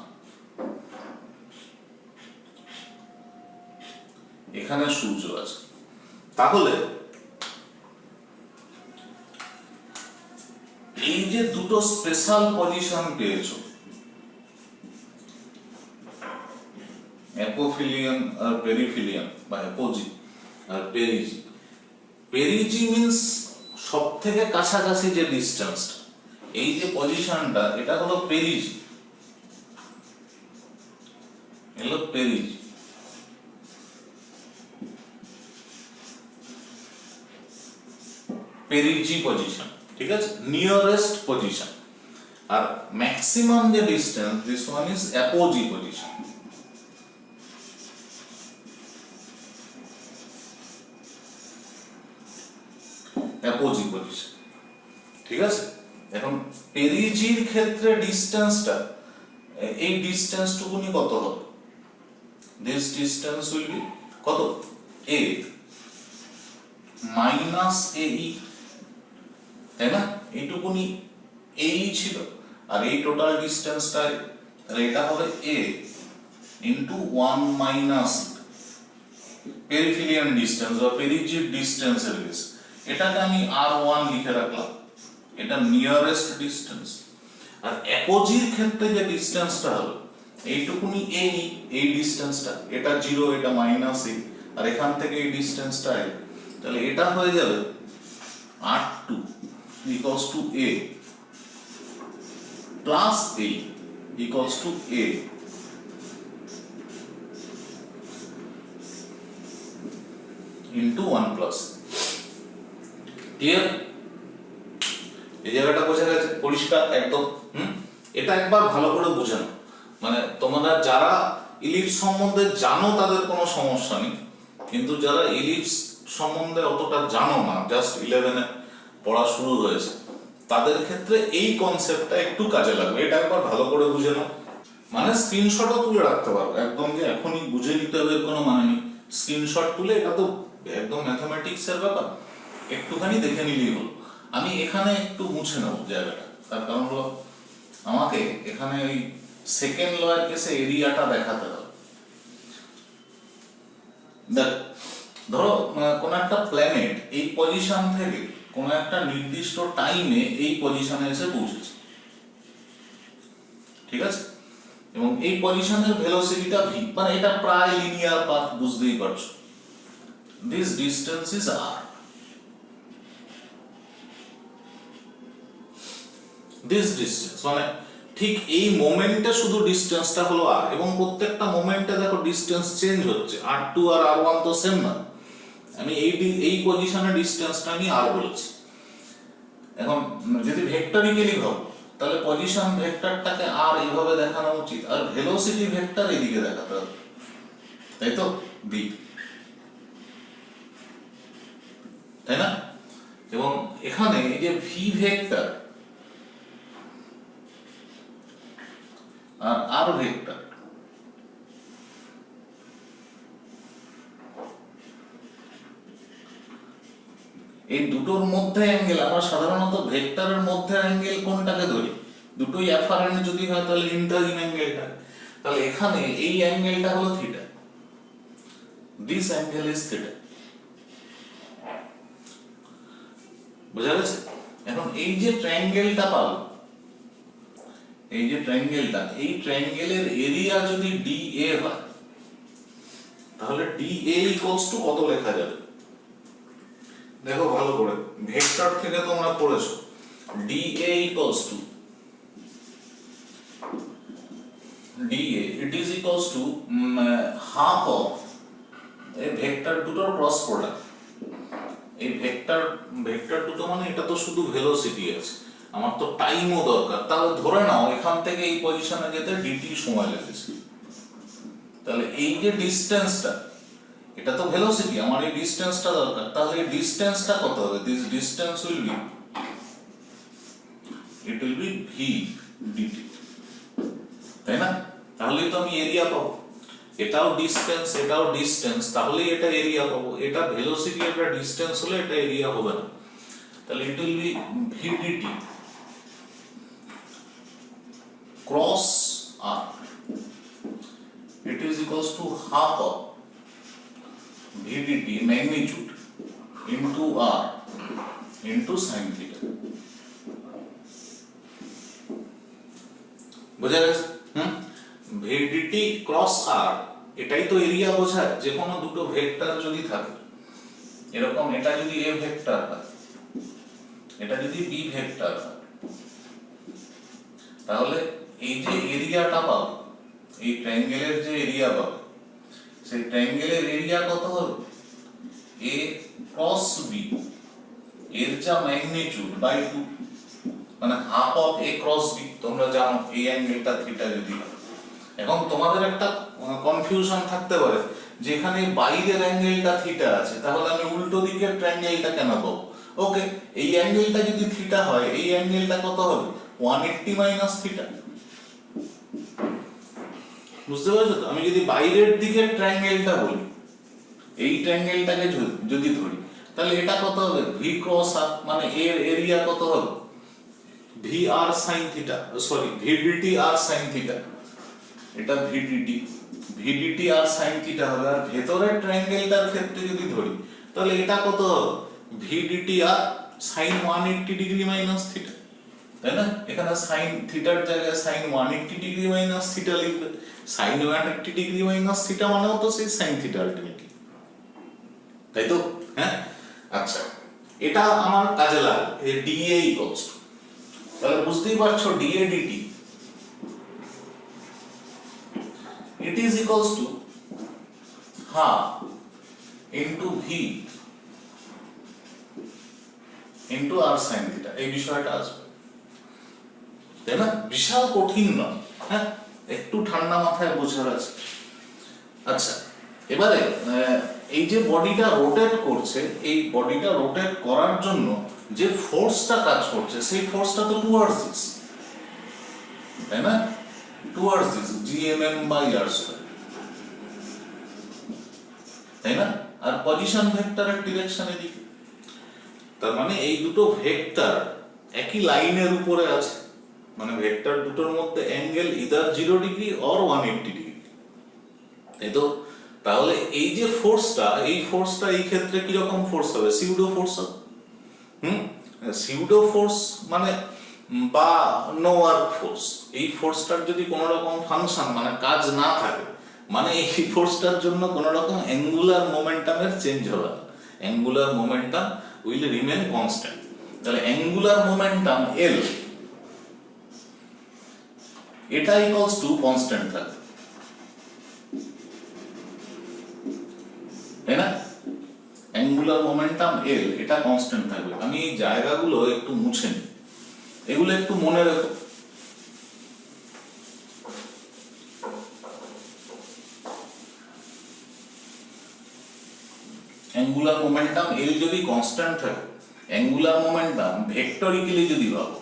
এখানে সূর্য আছে, তাহলে এই যে দুটো স্পেশাল পজিশন পেয়েছো, অ্যাপোফিলিয়ান আর পেরিফিলিয়ান বা অ্যাপোজি আর পেরিজি। পেরিজি মিন্স সব থেকে কাছাকাছি যে ডিস্টেন্সটা, এই যে পজিশনটা এটা হলো পেরিজি, এলো পেরিজি। পেরিজি পজিশন, ঠিক আছে, নিয়ারেস্ট পজিশন। আর ম্যাক্সিমাম যে distance, this one is apogee position. Apogee position, ঠিক আছে। এখন পেরিজির ক্ষেত্রে ডিস্টেন্সটা, এই ডিস্টেন্সটুকুনি কত হবে? দিস ডিস্টেন্স উইল বি কত? a মাইনাস এই, তাই না? এইটুকুনি এই ছিল, আর এই টোটাল ডিস্টেন্সটা, এটা হবে a ইন্টু 1 মাইনাস পেরিফিলিয়ান ডিস্টেন্স বা পেরিজির ডিস্টেন্সের বেস। এটাকে আমি r1 লিখে রাখলাম, এটা নিয়ারেস্ট ডিস্টেন্স। আর অ্যাপোজির ক্ষেত্রে যে ডিস্টেন্সটা হলো এইটুকুনি এই ডিস্টেন্সটা, এটা 0, এটা মাইনাস a, আর এখান থেকে এই ডিস্টেন্সটা a, তাহলে এটা হয়ে যাবে r2 equals to a plus a equals to a into 1 plus। Clear? এই জায়গাটা বোঝা গেছে, পরিষ্কার একদম। এটা একবার ভালো করে বুঝে নাও, মানে তোমরা যারা ইলিপস সম্বন্ধে জানো তাদের কোনো সমস্যা নেই, কিন্তু যারা ইলিপস সম্বন্ধে অতটা জানো না, জাস্ট 11-এ পড়া শুরু হয়েছে, তাদের ক্ষেত্রে এই কনসেপ্টটা একটু কাজে লাগবে। এটা একবার ভালো করে বুঝে নাও, মানে স্ক্রিনশটও তুলে রাখতে পারো, একদম যে এখনই বুঝে নিতে হবে কোনো মানে নেই। স্ক্রিনশট তুলে, এটা তো একদম ম্যাথমেটিক্সের ব্যাপার, একটুখানি দেখে নিলেই হলো। আমি এখানে একটু মুছে নেব জায়গাটা, তার কারণ হলো আমাকে এখানে ওই সেকেন্ড লয়ের কেসে এরিয়াটা দেখাতে হবে। দেখ, ধরো কোন একটা প্ল্যানেট এই পজিশন থেকে কোন একটা নির্দিষ্ট টাইমে এই পজিশনে এসে পৌঁছেছে, ঠিক আছে, এবং এই পজিশনের ভেলোসিটিটা v, মানে এটা প্রায় লিনিয়ার পাথ, বুঝতেই পারছো। This distance is r, this distance মানে ঠিক এই মোমেন্টে শুধু ডিস্টেন্সটা হলো r, এবং প্রত্যেকটা মোমেন্টে দেখো ডিস্টেন্স চেঞ্জ হচ্ছে, r2 আর r1 তো সেম না। আমি এই পজিশনে ডিস্টেন্সটা আমি r বলেছি। এখন যদি ভেক্টরিক্যালি ভাবো, তাহলে পজিশন ভেক্টরটাকে r এইভাবে দেখানো উচিত, আর ভেলোসিটি ভেক্টর এদিকে দেখাতে হবে, তাই তো, v, তাই না? এবং এখানে এই যে v ভেক্টর আর r ভেক্টর, এই দুটোর মধ্যে অ্যাঙ্গেল, আমরা সাধারণত ভেক্টরের মধ্যে অ্যাঙ্গেল কোনটাকে ধরি? দুটোই অ্যাফারেন্ট যদি হয় তাহলে ইন্টারিম অ্যাঙ্গেলটা, তাহলে এখানে এই অ্যাঙ্গেলটা হলো theta, this angle is theta. বুঝা গেছে? এখন এই যে ট্রায়াঙ্গেলটা পাবো, এই যে ট্রায়াঙ্গেলটা, এই ট্রায়াঙ্গেলের এরিয়া যদি DA হয়, তাহলে DA ইকুয়ালস টু কত লেখা যাবে? দেখো ভালো করে, ভেক্টর থেকে তোমরা পড়েছো, DA equals to DA, it is equals to half of এই ভেক্টর দুটোর ক্রস প্রোডাক্ট। এই ভেক্টর দুটো মানে এটা তো শুধু ভেলোসিটি আছে, আমার তো টাইমও দরকার, তাহলে ধরে নাও এখান থেকে এই পজিশনে যেতে dt সময় লেগেছে, তাহলে এই যে ডিসটেন্সটা, এটা তো ভেলোসিটি, আমার এই ডিসটেন্সটা দরকার, তাহলে এই ডিসটেন্সটা কত হবে? This distance will be, it will be v dt, তাই না? তাহলেই তো আমি এরিয়া পাবো, এটাও ডিসটেন্স এটাও ডিসটেন্স, তাহলেই এটা এরিয়া পাবো। এটা ভেলোসিটি, এটা ডিসটেন্স হলে এটা এরিয়া হবে না। তাহলে it will be VDT cross R. It is equals to half of VDT magnitude into R into sin theta. বোঝা গেছে? VDT ক্রস R এটাই তো এরিয়া বোঝায়। যে কোনো দুটো ভেক্টর যদি থাকে, এরকম এটা যদি A ভেক্টর হয়, এটা যদি B ভেক্টর হয়, তাহলে এই যে এরিয়াটা পাবো, এই ট্রায়াঙ্গেলের যে এরিয়া পাবো, সেই ট্রায়াঙ্গেলের এরিয়া কত হবে? A ক্রস B এর যা ম্যাগনিটিউড বাই 2, মানে half of A cross B। তোমরা জানো এই অ্যাঙ্গেলটা থিটা যদি হয়। এখন তোমাদের একটা কনফিউশন থাকতে পারে যে এখানে বাইরের অ্যাঙ্গেলটা থিটা আছে, তাহলে আমি উল্টো দিকের ট্রায়াঙ্গেলটা কেন পাবো? ওকে, এই অ্যাঙ্গেলটা যদি থিটা হয়, এই অ্যাঙ্গেলটা কত হবে? 180 মাইনাস থিটা। বুঝতে পারছো তো? আমি যদি বাইরের দিকের ট্রায়াঙ্গেলটা বলি, এই ট্রায়াঙ্গেলটাকে যদি ধরি, তাহলে এটা কত হবে? V ক্রস R, মানে এর এরিয়া কত হবে? VR sin theta, sorry VDT R sin theta. এটা VDT আর sin থিটা হবে। আর ভেতরের ট্রায়াঙ্গেলটার ক্ষেত্রে যদি ধরি, তাহলে এটা কত হবে? VDT আর sin 180 ডিগ্রি মাইনাস থিটা, তাই না? এখানে sin থিটার জায়গায় sin 180 ডিগ্রি মাইনাস থিটা লিখবে। sin 180 ডিগ্রি মাইনাস থিটা মানেও তো সেই sin থিটা আলটিমেটলি, তাই তো? হ্যাঁ, আচ্ছা, এটা আমার কাজে লাগবে। এই dA ইকুয়ালস টু, তাহলে বুঝতেই পারছো dA dt it is equals to half into V into R sin theta। এই বিষয়টা আসবে, তাই না? বিশাল কঠিন নয়, হ্যাঁ, একটু ঠান্ডা মাথায় বোঝার আছে। আচ্ছা, এবারে এই যে বডিটা রোটেট করছে, এই বডিটা রোটেট করার জন্য যে ফোর্সটা কাজ করছে, সেই ফোর্সটা তো টুয়ার্ডস দিস, তাই না? Towards this GMM by R square, তাই না? আর পজিশন ভেক্টরের ডিরেকশনের দিকে, তার মানে এই দুটো ভেক্টর একই লাইনের উপরে আছে, মানে ভেক্টর দুটোর মধ্যে angle either 0 degree or 180 degree, তাই তো? তাহলে এই যে ফোর্সটা, এই ফোর্সটা এই ক্ষেত্রে কি রকম ফোর্স হবে? সিউডো ফোর্স হবে। সিউডো ফোর্স মানে বা নো ওয়ার্ক ফোর্স। এই ফোর্সটার যদি কোনো রকম ফাংশন মানে কাজ না থাকে, মানে এই ফোর্সটার জন্য কোনো রকম অ্যাঙ্গুলার মোমেন্টামের চেঞ্জ হবে না, angular momentum will remain constant. তাহলে অ্যাঙ্গুলার মোমেন্টাম L এটা ইকুয়ালস টু কনস্ট্যান্ট থাকবে, তাই না? অ্যাঙ্গুলার মোমেন্টাম L এটা কনস্ট্যান্ট থাকবে। আমি এই জায়গাগুলো একটু মুছে নিই, এগুলো একটু মনে রাখো। অ্যাঙ্গুলার মোমেন্টাম L যদি কনস্ট্যান্ট থাকে, অ্যাঙ্গুলার মোমেন্টাম ভেক্টরিক্যালি যদি ভাবো,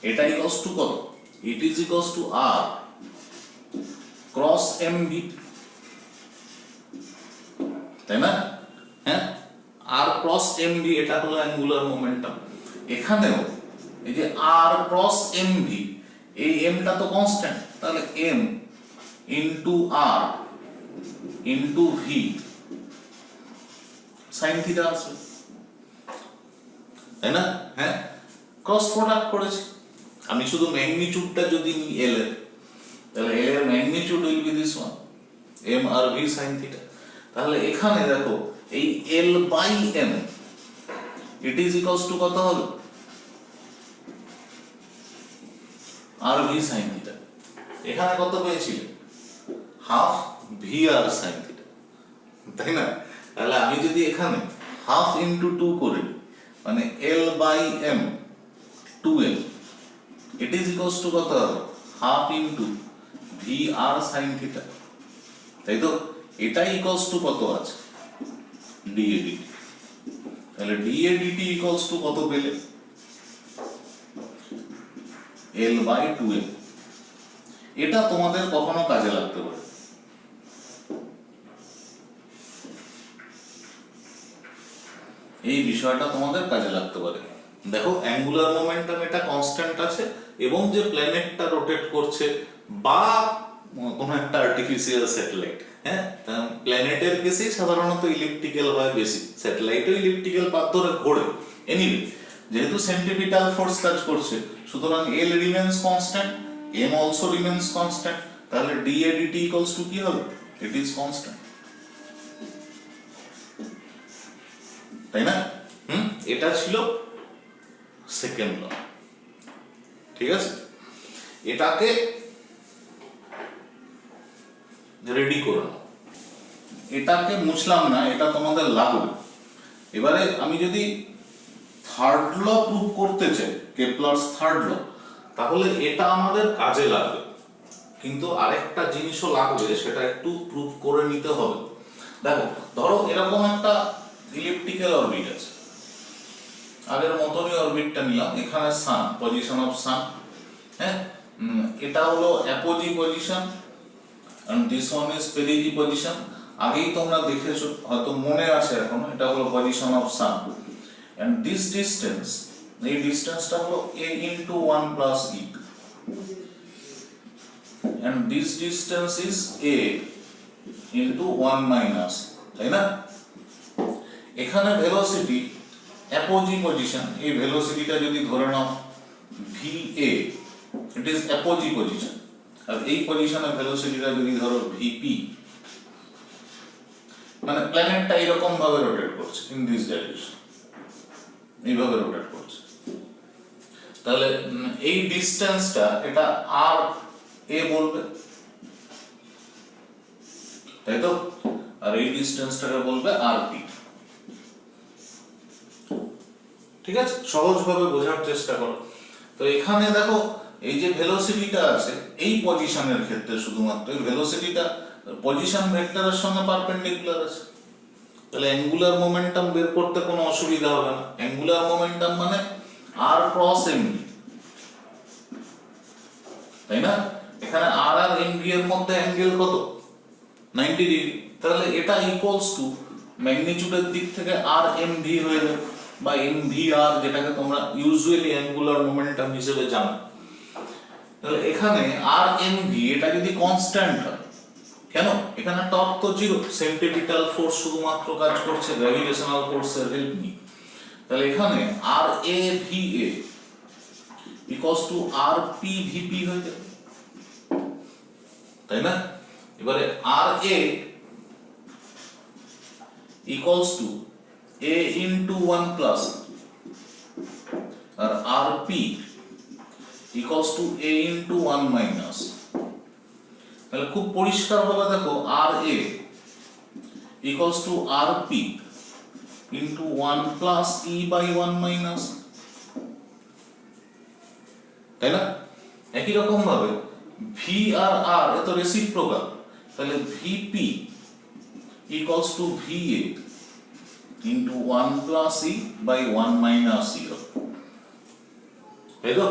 এটা ইকুয়ালস টু কত? ইট is equals two R cross MV, তাই না? হ্যাঁ, R ক্রস MV এটা হলো অ্যাঙ্গুলার মোমেন্টাম। এখানেও এই যে R ক্রস MV, এই M টা তো কনস্ট্যান্ট, তাহলে M into R into V sin theta আসবে, তাই না? হ্যাঁ, ক্রস প্রোডাক্ট করেছি। আমি শুধু ম্যাগনিটিউডটা যদি নিই L এর, তাহলে L এর magnitude will be this one, M R V sin theta. তাহলে এখানে দেখো এই L by M it is equals to কত হবে? R V sin theta. এখানে কত পেয়েছিলে? হাফ VR sin থিটা, তাই না? তাহলে আমি যদি এখানে হাফ ইন্টু 2 করি, মানে L by M 2L, it is equals to কত হবে? Half into VR sin theta, তাই তো? এটা ইকুয়ালস টু কত আছে? dA dt। তাহলে dA dt ইকুয়ালস টু কত পেলে? L by 2L। এটা তোমাদের কখনো কাজে লাগতে পারে। এই বিষয়টা তোমাদের কাজে লাগতে পারে। দেখো অ্যাঙ্গুলার মোমেন্টাম এটা কনস্ট্যান্ট আছে, এবং যে প্ল্যানেটটা রোটেট করছে বা কোনো একটা আর্টিফিশিয়াল স্যাটেলাইট, হ্যাঁ, প্ল্যানেটের কেসেই সাধারণত ইলিপ্টিক্যাল হয় বেশি, স্যাটেলাইটও ইলিপ্টিক্যাল পাথ ধরে ঘোরে। এনিওয়ে, যেহেতু সেন্ট্রিপিটাল ফোর্স কাজ করছে, সুতরাং L remains constant, M also remains constant, তাহলে D A DT equals to কি হবে? ইট ইজ কনস্ট্যান্ট, তাই না? এটা ছিল সেকেন্ড ল। ঠিক আছে, এটাকে রেডি করে নাও। এটাকে মুছলাম না, এটা তোমাদের লাগবে। এবারে আমি যদি থার্ড ল প্রুভ করতে চাই, কেপলারস থার্ড ল, তাহলে এটা আমাদের কাজে লাগবে, কিন্তু আরেকটা জিনিসও লাগবে, সেটা একটু প্রুভ করে নিতে হবে। দেখো, ধরো এরকম একটা ইলিপ্টিক্যাল অরবিট আছে, আগের মতনই অরবিটটা নিলাম, এখানে সান, পজিশন অফ সান, হ্যাঁ, এটা হলো apogee position and this one is perigee position, আগেই তোমরা দেখেছো, হয়তো মনে আছে এখনো, এটা হলো position of sun, and this distance, এই ডিসটেন্সটা হলো a into 1 plus e, and this distance is a into 1 minus, তাই না? এখানে ভেলোসিটি অ্যাপোজি পজিশন, এই ভেলোসিটিটা যদি ধরে নাও va, it is apogee position, আর এই পজিশনের ভেলোসিটিটা যদি ধরো ভিপি, মানে প্ল্যানেটটা এরকম ভাবে রোটেট করছে, ইন দিস ডাইরেকশন, এইভাবে রোটেট করছে, তাহলে এই ডিসটেন্সটা এটা আর এ বলবে, তাই তো? আর এই ডিসটেন্সটাকে বলবে আর পি। ঠিক আছে, সহজভাবে বোঝার চেষ্টা করো। তো এখানে দেখো, এই যে ভেলোসিটিটা আছে এই পজিশনের ক্ষেত্রে, শুধুমাত্র এই ভেলোসিটিটা পজিশন ভেক্টরের সঙ্গে পারপেন্ডিকুলার আছে, তাহলে অ্যাঙ্গুলার মোমেন্টাম বের করতে কোনো অসুবিধা হবে না। অ্যাঙ্গুলার মোমেন্টাম মানে আর ক্রস এমভি, তাই না? এখানে আর আর এমভি এর মধ্যে অ্যাঙ্গেল কত? 90 ডিগ্রি, তাহলে এটা ইকুয়ালস টু ম্যাগনিটিউডের দিক থেকে আর এমভি হয়ে যাবে, বা এমভি আর, যেটাকে তোমরা ইউজুয়ালি অ্যাঙ্গুলার মোমেন্টাম হিসেবে জানো। তাহলে এখানে আর এমভি এটা যদি কনস্ট্যান্ট হয়, কেন? এখানে টর্ক তো জিরো, সেন্ট্রিপিটাল ফোর্স শুধুমাত্র কাজ করছে, গ্র্যাভিটেশনাল ফোর্সের হেল্প নিয়ে, তাহলে এখানে R A V A equals to R P VP হয়ে যাবে, তাই না? এবারে R A equals to A into 1 plus, R R P equals to a into 1 minus, তাহলে খুব পরিষ্কার ভাবে দেখো, R A equals to R P into 1 plus e by 1 minus, তাই না? একই রকম ভাবে ভি আর আর এত রেসিপ্রোকাল, তাহলে VP equals to va into 1 plus e by 1 minus e, তাই তো?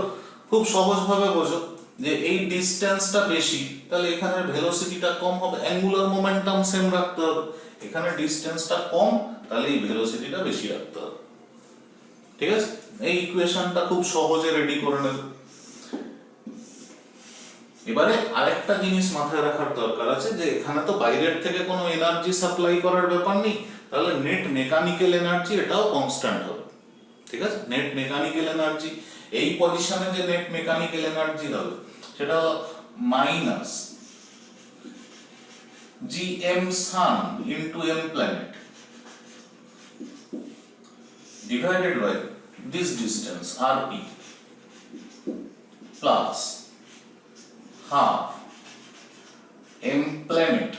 খুব সহজভাবে বোঝো যে এই ডিসটেন্সটা বেশি, তাহলে এখানে ভেলোসিটিটা কম হবে, অ্যাঙ্গুলার মোমেন্টাম সেম রাখতে হবে, এখানে ডিসটেন্সটা কম, তাহলে এই ভেলোসিটিটা বেশি রাখতে হবে। ঠিক আছে, এই ইকুয়েশনটা খুব সহজে রেডি করে নেব। এবারে আরেকটা জিনিস মাথায় রাখার দরকার আছে, যে এখানে তো বাইরের থেকে কোনো এনার্জি সাপ্লাই করার ব্যাপার নেই, তাহলে নেট মেকানিক্যাল এনার্জি এটাও কনস্ট্যান্ট হবে। ঠিক আছে, নেট মেকানিক্যাল এনার্জি, এই পজিশনে যে নেট মেকানিক্যাল এনার্জি হবে সেটা হলো minus G M sun into M planet divided by this distance R P plus half M planet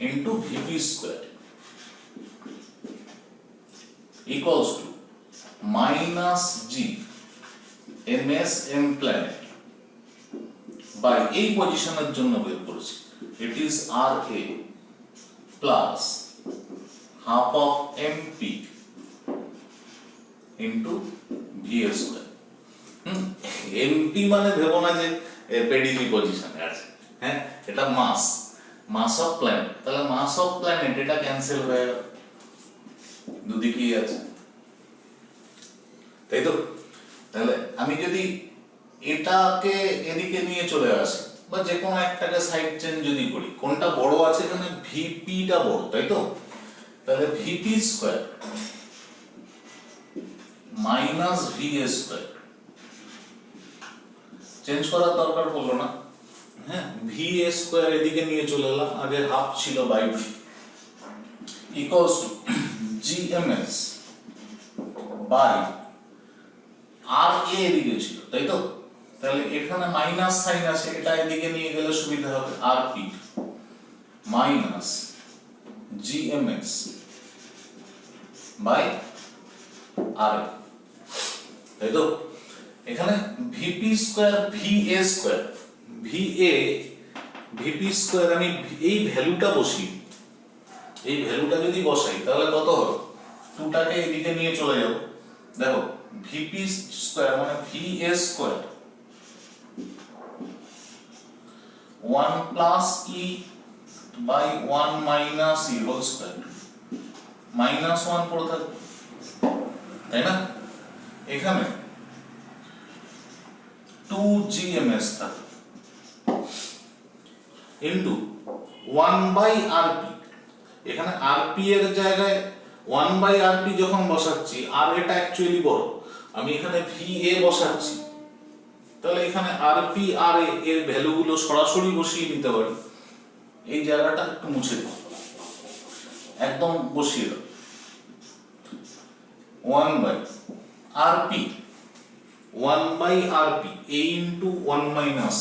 into VP square equals to minus G ms m planet by, এই পজিশনের জন্য বের করেছি, it is R A plus half of mp into va square. mp মানে ভেবো না যে পেডিজি পজিশনে আছে, হ্যাঁ, এটা মাস অফ প্ল্যানেট, তাহলে মাস অফ প্ল্যানেট এটা ক্যান্সেল হয়ে গেল, দুদিকেই আছে, তাই তো? তাহলে আমি যদি এটাকে এদিকে নিয়ে চলে আসি বা যে কোনো একটাকে সাইড চেঞ্জ যদি করি, কোনটা বড় আছে এখানে? ভিপিটা বড়, তাই তো? তাহলে VP square minus VA square, change করার দরকার পড়লো না। হ্যাঁ, ভিএ স্কয়ার এদিকে নিয়ে চলে এলাম, আগে হাফ ছিল by V, equals to GMS by R A এদিকে ছিল, তাই তো? তাহলে এখানে মাইনাস সাইন আছে, এটা এদিকে নিয়ে গেলে সুবিধা হবে, R P minus GMS by R, তাই তো? এখানে VP square VA square, VP square আমি এই ভ্যালুটা বসি, এই ভ্যালুটা যদি বসাই তাহলে কত হবে? 2টাকে এদিকে নিয়ে চলে যাব, দেখো ভিপি স্কয়ার মানে VA square 1 plus E by 1 minus E whole square, minus 1 পড়ে থাকবে, তাই না? এখানে 2gms থাকে ইনটু 1 বাই আরপি, এখানে আরপি এর জায়গায় 1 বাই আরপি যখন বসাচ্ছি, আর এটা অ্যাকচুয়ালি বড়, আমি এখানে ভিএ বসাচ্ছি, তাহলে এখানে আরপি আর এর ভ্যালুগুলো সরাসরি বসিয়ে নিতে পারি। এই জায়গাটা একটু মুছে দাও, একদম বসিয়ে দাও, 1 by RP, 1 by RP A into 1 minus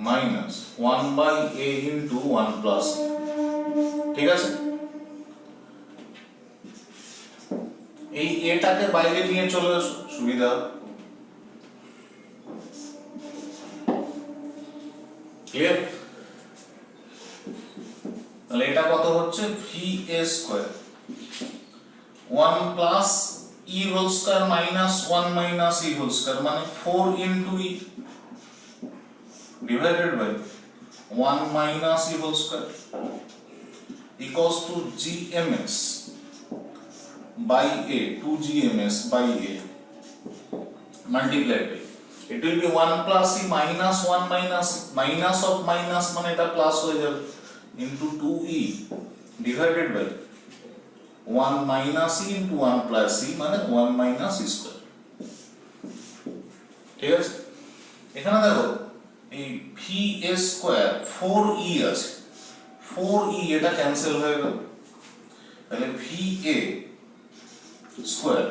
minus 1 by A into 1 plus, ঠিক আছে? এই এটাকে বাইরে নিয়ে চলে আসো, সুবিধা। ক্লিয়ার? তাহলে এটা কত হচ্ছে? V A square 1 plus E whole square minus 1 minus E whole square মানে 4 into E divided by 1 minus E whole square equals to GMS by a, 2gms by a multiplied by, it will be 1 plus e minus 1 minus minus of minus মানে এটা plus হয়ে যাবে into 2e divided by 1 minus e into 1 plus e মানে 1 minus e square, ঠিক আছে? এখানে দেখো এই ভি এ স্কয়ার 4e আছে, 4e এটা ক্যান্সেল হয়ে গেল, তাহলে V A square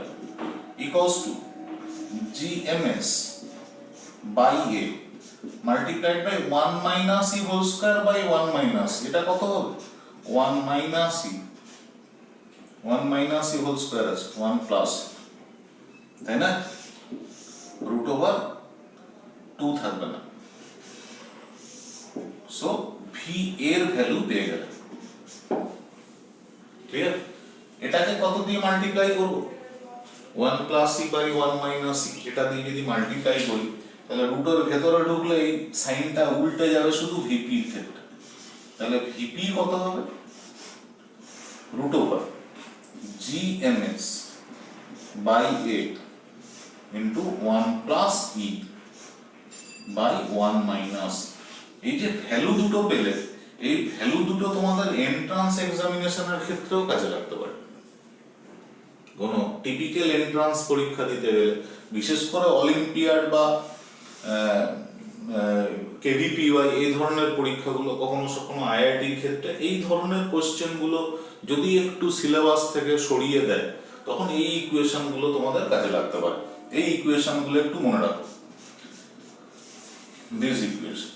equals to gms by a multiplied by 1 minus e whole square by 1 minus, এটা কত হবে? 1 minus e, 1 minus e whole square আছে 1 plus, তাই না? root over 2 থাকবে না, so v এর ভ্যালু পেয়ে গেল। ক্লিয়ার? এটাকে কত দিয়ে মাল্টিপ্লাই করব? 1 প্লাস ই বাই 1 মাইনাস ই, এটা দিয়ে যদি মাল্টিপ্লাই করি তাহলে রুটের ভেতরে ঢুকলে এই সাইনটা উল্টে যাবে শুধু ভিপি এর ক্ষেত্রে, তাহলে ভিপি কত হবে? Root over GMS by a into 1 plus E by 1 minus. এই যে ভ্যালু দুটো পেলে, এই ভ্যালু দুটো তোমাদের এন্ট্রান্স এক্সামিনেশনের ক্ষেত্রেও কাজে লাগতে পারে। কোনো টিপিক্যাল এন্ট্রান্স পরীক্ষা দিতে গেলে, বিশেষ করে অলিম্পিয়াড বা কেভিপিওয়াই এই ধরনের পরীক্ষাগুলো, কখনো কখনো আইআইটির ক্ষেত্রে এই ধরনের কোশ্চেনগুলো যদি একটু সিলেবাস থেকে সরিয়ে দেয়, তখন এই ইকুয়েশনগুলো তোমাদের কাজে লাগতে পারে। এই ইকুয়েশনগুলো একটু মনে রাখো, দিস ইকুয়েশন,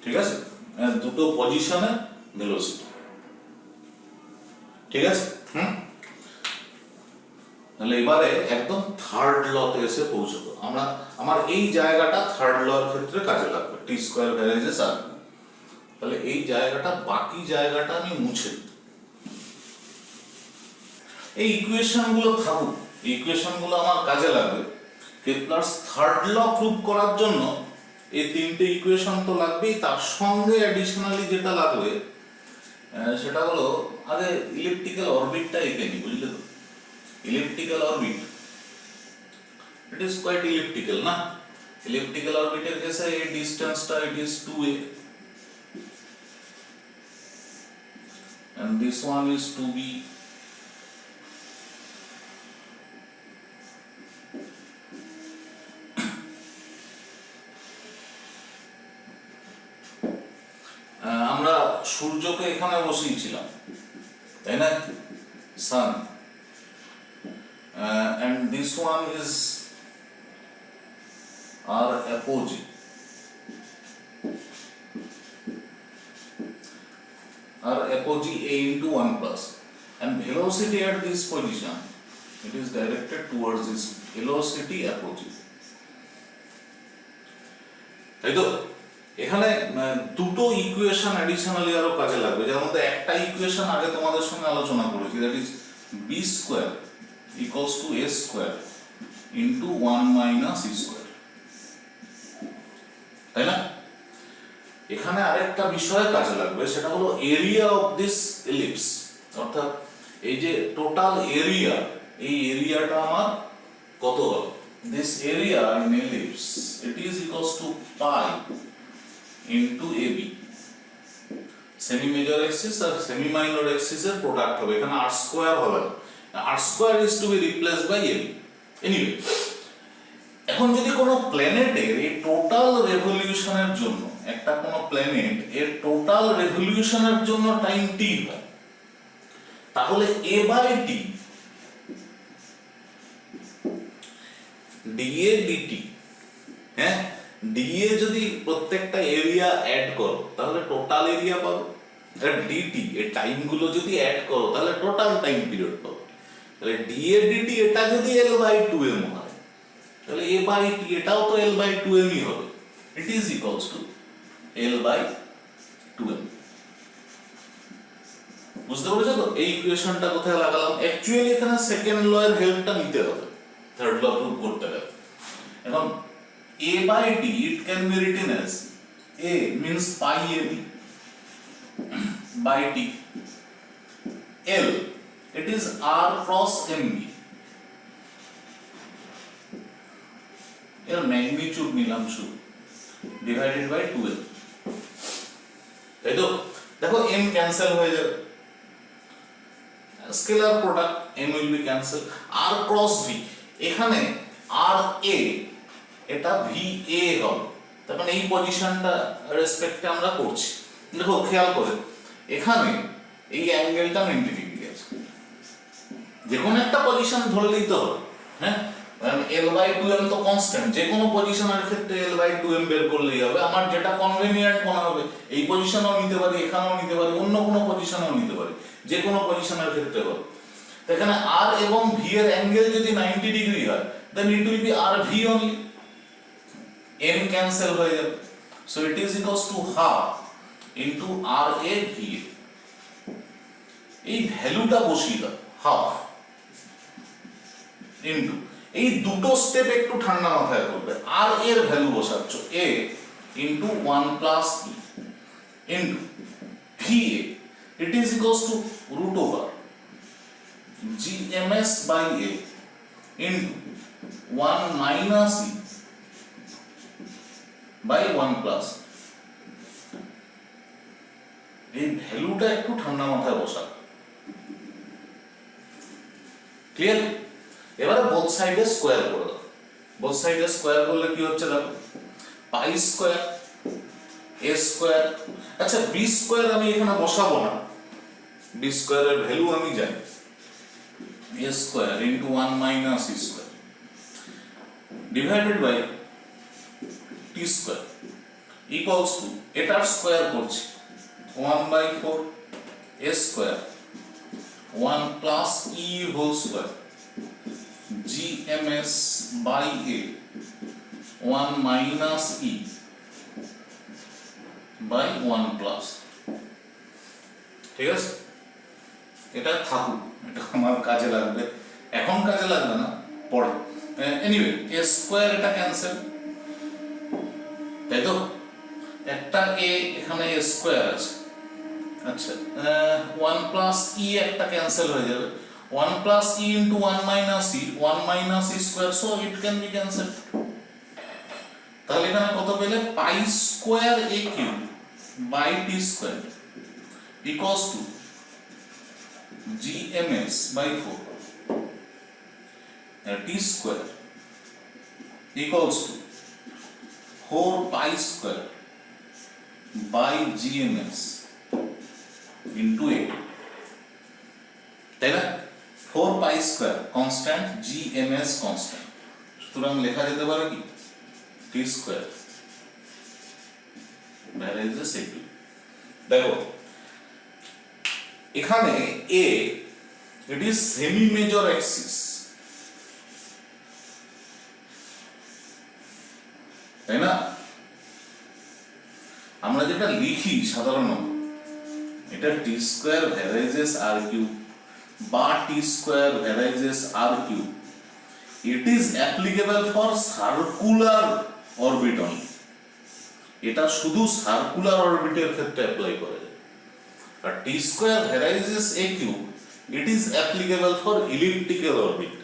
ঠিক আছে? দুটো পজিশনে ভেলোসিটি, ঠিক আছে? তাহলে এবারে একদম থার্ড লতে এসে পৌঁছবো আমরা। আমার এই জায়গাটা থার্ড লর ক্ষেত্রে কাজে লাগবে, টি স্কয়ার ভ্যারাইজেস আর। তাহলে এই জায়গাটা, বাকি জায়গাটা আমি মুছে দিই। এই ইকুয়েশনগুলো থাকুক, এই ইকুয়েশনগুলো আমার কাজে লাগবে। কেপলারস থার্ড ল প্রুভ করার জন্য এই তিনটে ইকুয়েশন তো লাগবেই, তার সঙ্গে অ্যাডিশনালি যেটা লাগবে সেটা হলো আরে ইলিপ্টিক্যাল অরবিটটা এখানে বুঝলে তো, elliptical orbit it is quite elliptical না, ইলিপ্টিক্যাল অরবিটের কেসে এই ডিসটেন্সটা ইট ইজ 2a and this one is 2b. আমরা সূর্যকে এখানে বসিয়েছিলাম তাই না, sun, and this one is our apogee. Our apogee a into 1 plus, and velocity at this position it is directed towards this velocity apogee. তাই তো এখানে দুটো ইকুয়েশন অ্যাডিশনালি আরো কাজে লাগবে, যার মধ্যে একটা ইকুয়েশন আগে তোমাদের সঙ্গে আলোচনা করেছি, that is b square equals two a square into 1 minus e square, তাই না? এখানে আরেকটা বিষয় কাজে লাগবে, সেটা হলো এরিয়া অফ দিস এলিপস, অর্থাৎ এই যে টোটাল এরিয়া, এই এরিয়াটা আমার কত হবে, this area in ellipse it is equals to pi into ab, semi major axis আর সেমি মাইনর এক্সিস এর প্রোডাক্ট হবে, এখানে r স্কয়ার হবে না, r square is to be replaced by ab। Anyway, এখন যদি কোনো প্ল্যানেটের এই টোটাল রেভলিউশনের জন্য, একটা কোনো প্ল্যানেট এর টোটাল রেভলিউশনের জন্য টাইম t হয়, তাহলে a by t dA dt, হ্যাঁ dA যদি প্রত্যেকটা এরিয়া অ্যাড করো তাহলে টোটাল এরিয়া পাবে, আর dt এর টাইমগুলো যদি অ্যাড করো তাহলে টোটাল টাইম পিরিয়ড পাবে, তাহলে dA dt এটা যদি l বাই 2m হয় তাহলে a বাই t এটাও তো l বাই 2m ই হবে, it is equals to l by 2m। বুঝতে পেরেছো তো এই ইকুয়েশনটা কোথায় লাগালাম? অ্যাকচুয়ালি এখানে সেকেন্ড ল এর হেল্পটা নিতে হবে থার্ড ল প্রুভ করতে গেলে। এখন a by t it can be written as a means pi ab by t, l it is r cross mb, এর ম্যাগনিটিউড নিলাম শুধু, ডিভাইডেড বাই 2l, তাই তো? দেখো m ক্যান্সেল হয়ে যাবে, scalar product m will be cancel, r cross v, এখানে r a এটা va হবে, তার মানে এই পজিশনটা রেসপেক্টে আমরা করছি। দেখো খেয়াল করে এখানে এই অ্যাঙ্গেলটা 90 ডিগ্রি আছে, যে কোনো একটা পজিশন ধরলেই তো হবে, হ্যাঁ l বাই 2m তো কনস্ট্যান্ট, যে কোনো পজিশনের ক্ষেত্রে l বাই 2m বের করলেই হবে, আমার যেটা কনভেনিয়েন্ট মনে হবে এই পজিশনেও নিতে পারি, এখানেও নিতে পারি, অন্য কোনো পজিশনেও নিতে পারি, যে কোনো পজিশনের ক্ষেত্রে হবে। তো এখানে r এবং v এর অ্যাঙ্গেল যদি 90 ডিগ্রি হয় then it will be rv only, m cancel হয়ে যাবে, so it is equals to half into ra va, এই ভ্যালুটা বসিয়ে দাও হাফ ইনটু, এই দুটো স্টেপ একটু ঠান্ডা মাথায় করবে, আর এর ভ্যালু বসাচ্ছ a into 1 plus e into va, it is equals to root over gms by a into 1 minus e by 1 plus, এই ভ্যালুটা একটু ঠান্ডা মাথায় বসা, ক্লিয়ার? এবারে বোথ সাইডে স্কয়ার করে দাও, বোথ সাইডে স্কয়ার করলে কি হচ্ছে দেখো, পাই স্কয়ার a স্কয়ার, আচ্ছা b স্কয়ার আমি এখানে বসাবো না, b স্কয়ারের ভ্যালু আমি জানি, a square into 1 minus e square divided by t square equals to, এটার স্কয়ার করছি 1 by 4 a square 1 plus e whole square gms by a 1 minus e by 1 plus, ঠিক আছে? এটা থাকুক, এটা আমার কাজে লাগবে, এখন কাজে লাগবে না পরে। এনিওয়ে a স্কয়ার এটা ক্যান্সেল, তাই তো? একটা a এখানে a স্কয়ার আছে, আচ্ছা 1 প্লাস ই একটা ক্যান্সেল হয়ে যাবে, 1 plus E into 1 minus E, 1 minus E square, so it can be cancel. তাহলে এখানে কত পেলে, pi square A cube by T square equals to gms by 4 t square equals to 4 pi square by gms into 8, তাই না? 4 pi square constant, gms constant, সুতরাং লেখা যেতে পারে কি t square varies a2। দেখো এখানে a it is semi major axis, তাই না? আমরা যেটা লিখি সাধারণত এটা টি স্কয়ার ভ্যারাইজেস আর কিউব বা T square varies R cube, it is applicable for circular orbit only. এটা শুধু সার্কুলার অরবিটের ক্ষেত্রে অ্যাপ্লাই করে। আর T square varies A cube it is applicable for elliptical orbit.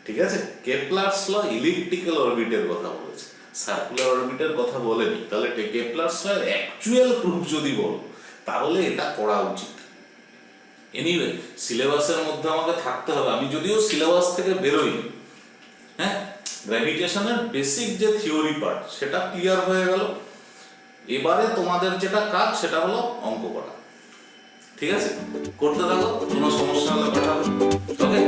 ঠিক আছে, কেপলারস ল ইলিপ্টিক্যাল অরবিটের কথা বলেছে, সার্কুলার অরবিটের কথা বলেনি। তাহলে কেপলারস ল অ্যাকচুয়াল প্রুফ যদি বল তাহলে এটা পড়া উচিত। এনিওয়ে সিলেবাসের মধ্যে আমাকে থাকতে হবে। আমি যদিও সিলেবাস থেকে বেরোই, হ্যাঁ, গ্র্যাভিটেশনের বেসিক যে থিওরি পার্ট সেটা ক্লিয়ার হয়ে গেল। এবারে তোমাদের যেটা কাজ সেটা হলো অঙ্ক করা। ঠিক আছে, করতে থাকো, কোনো সমস্যা হলে কথা হবে। ওকে।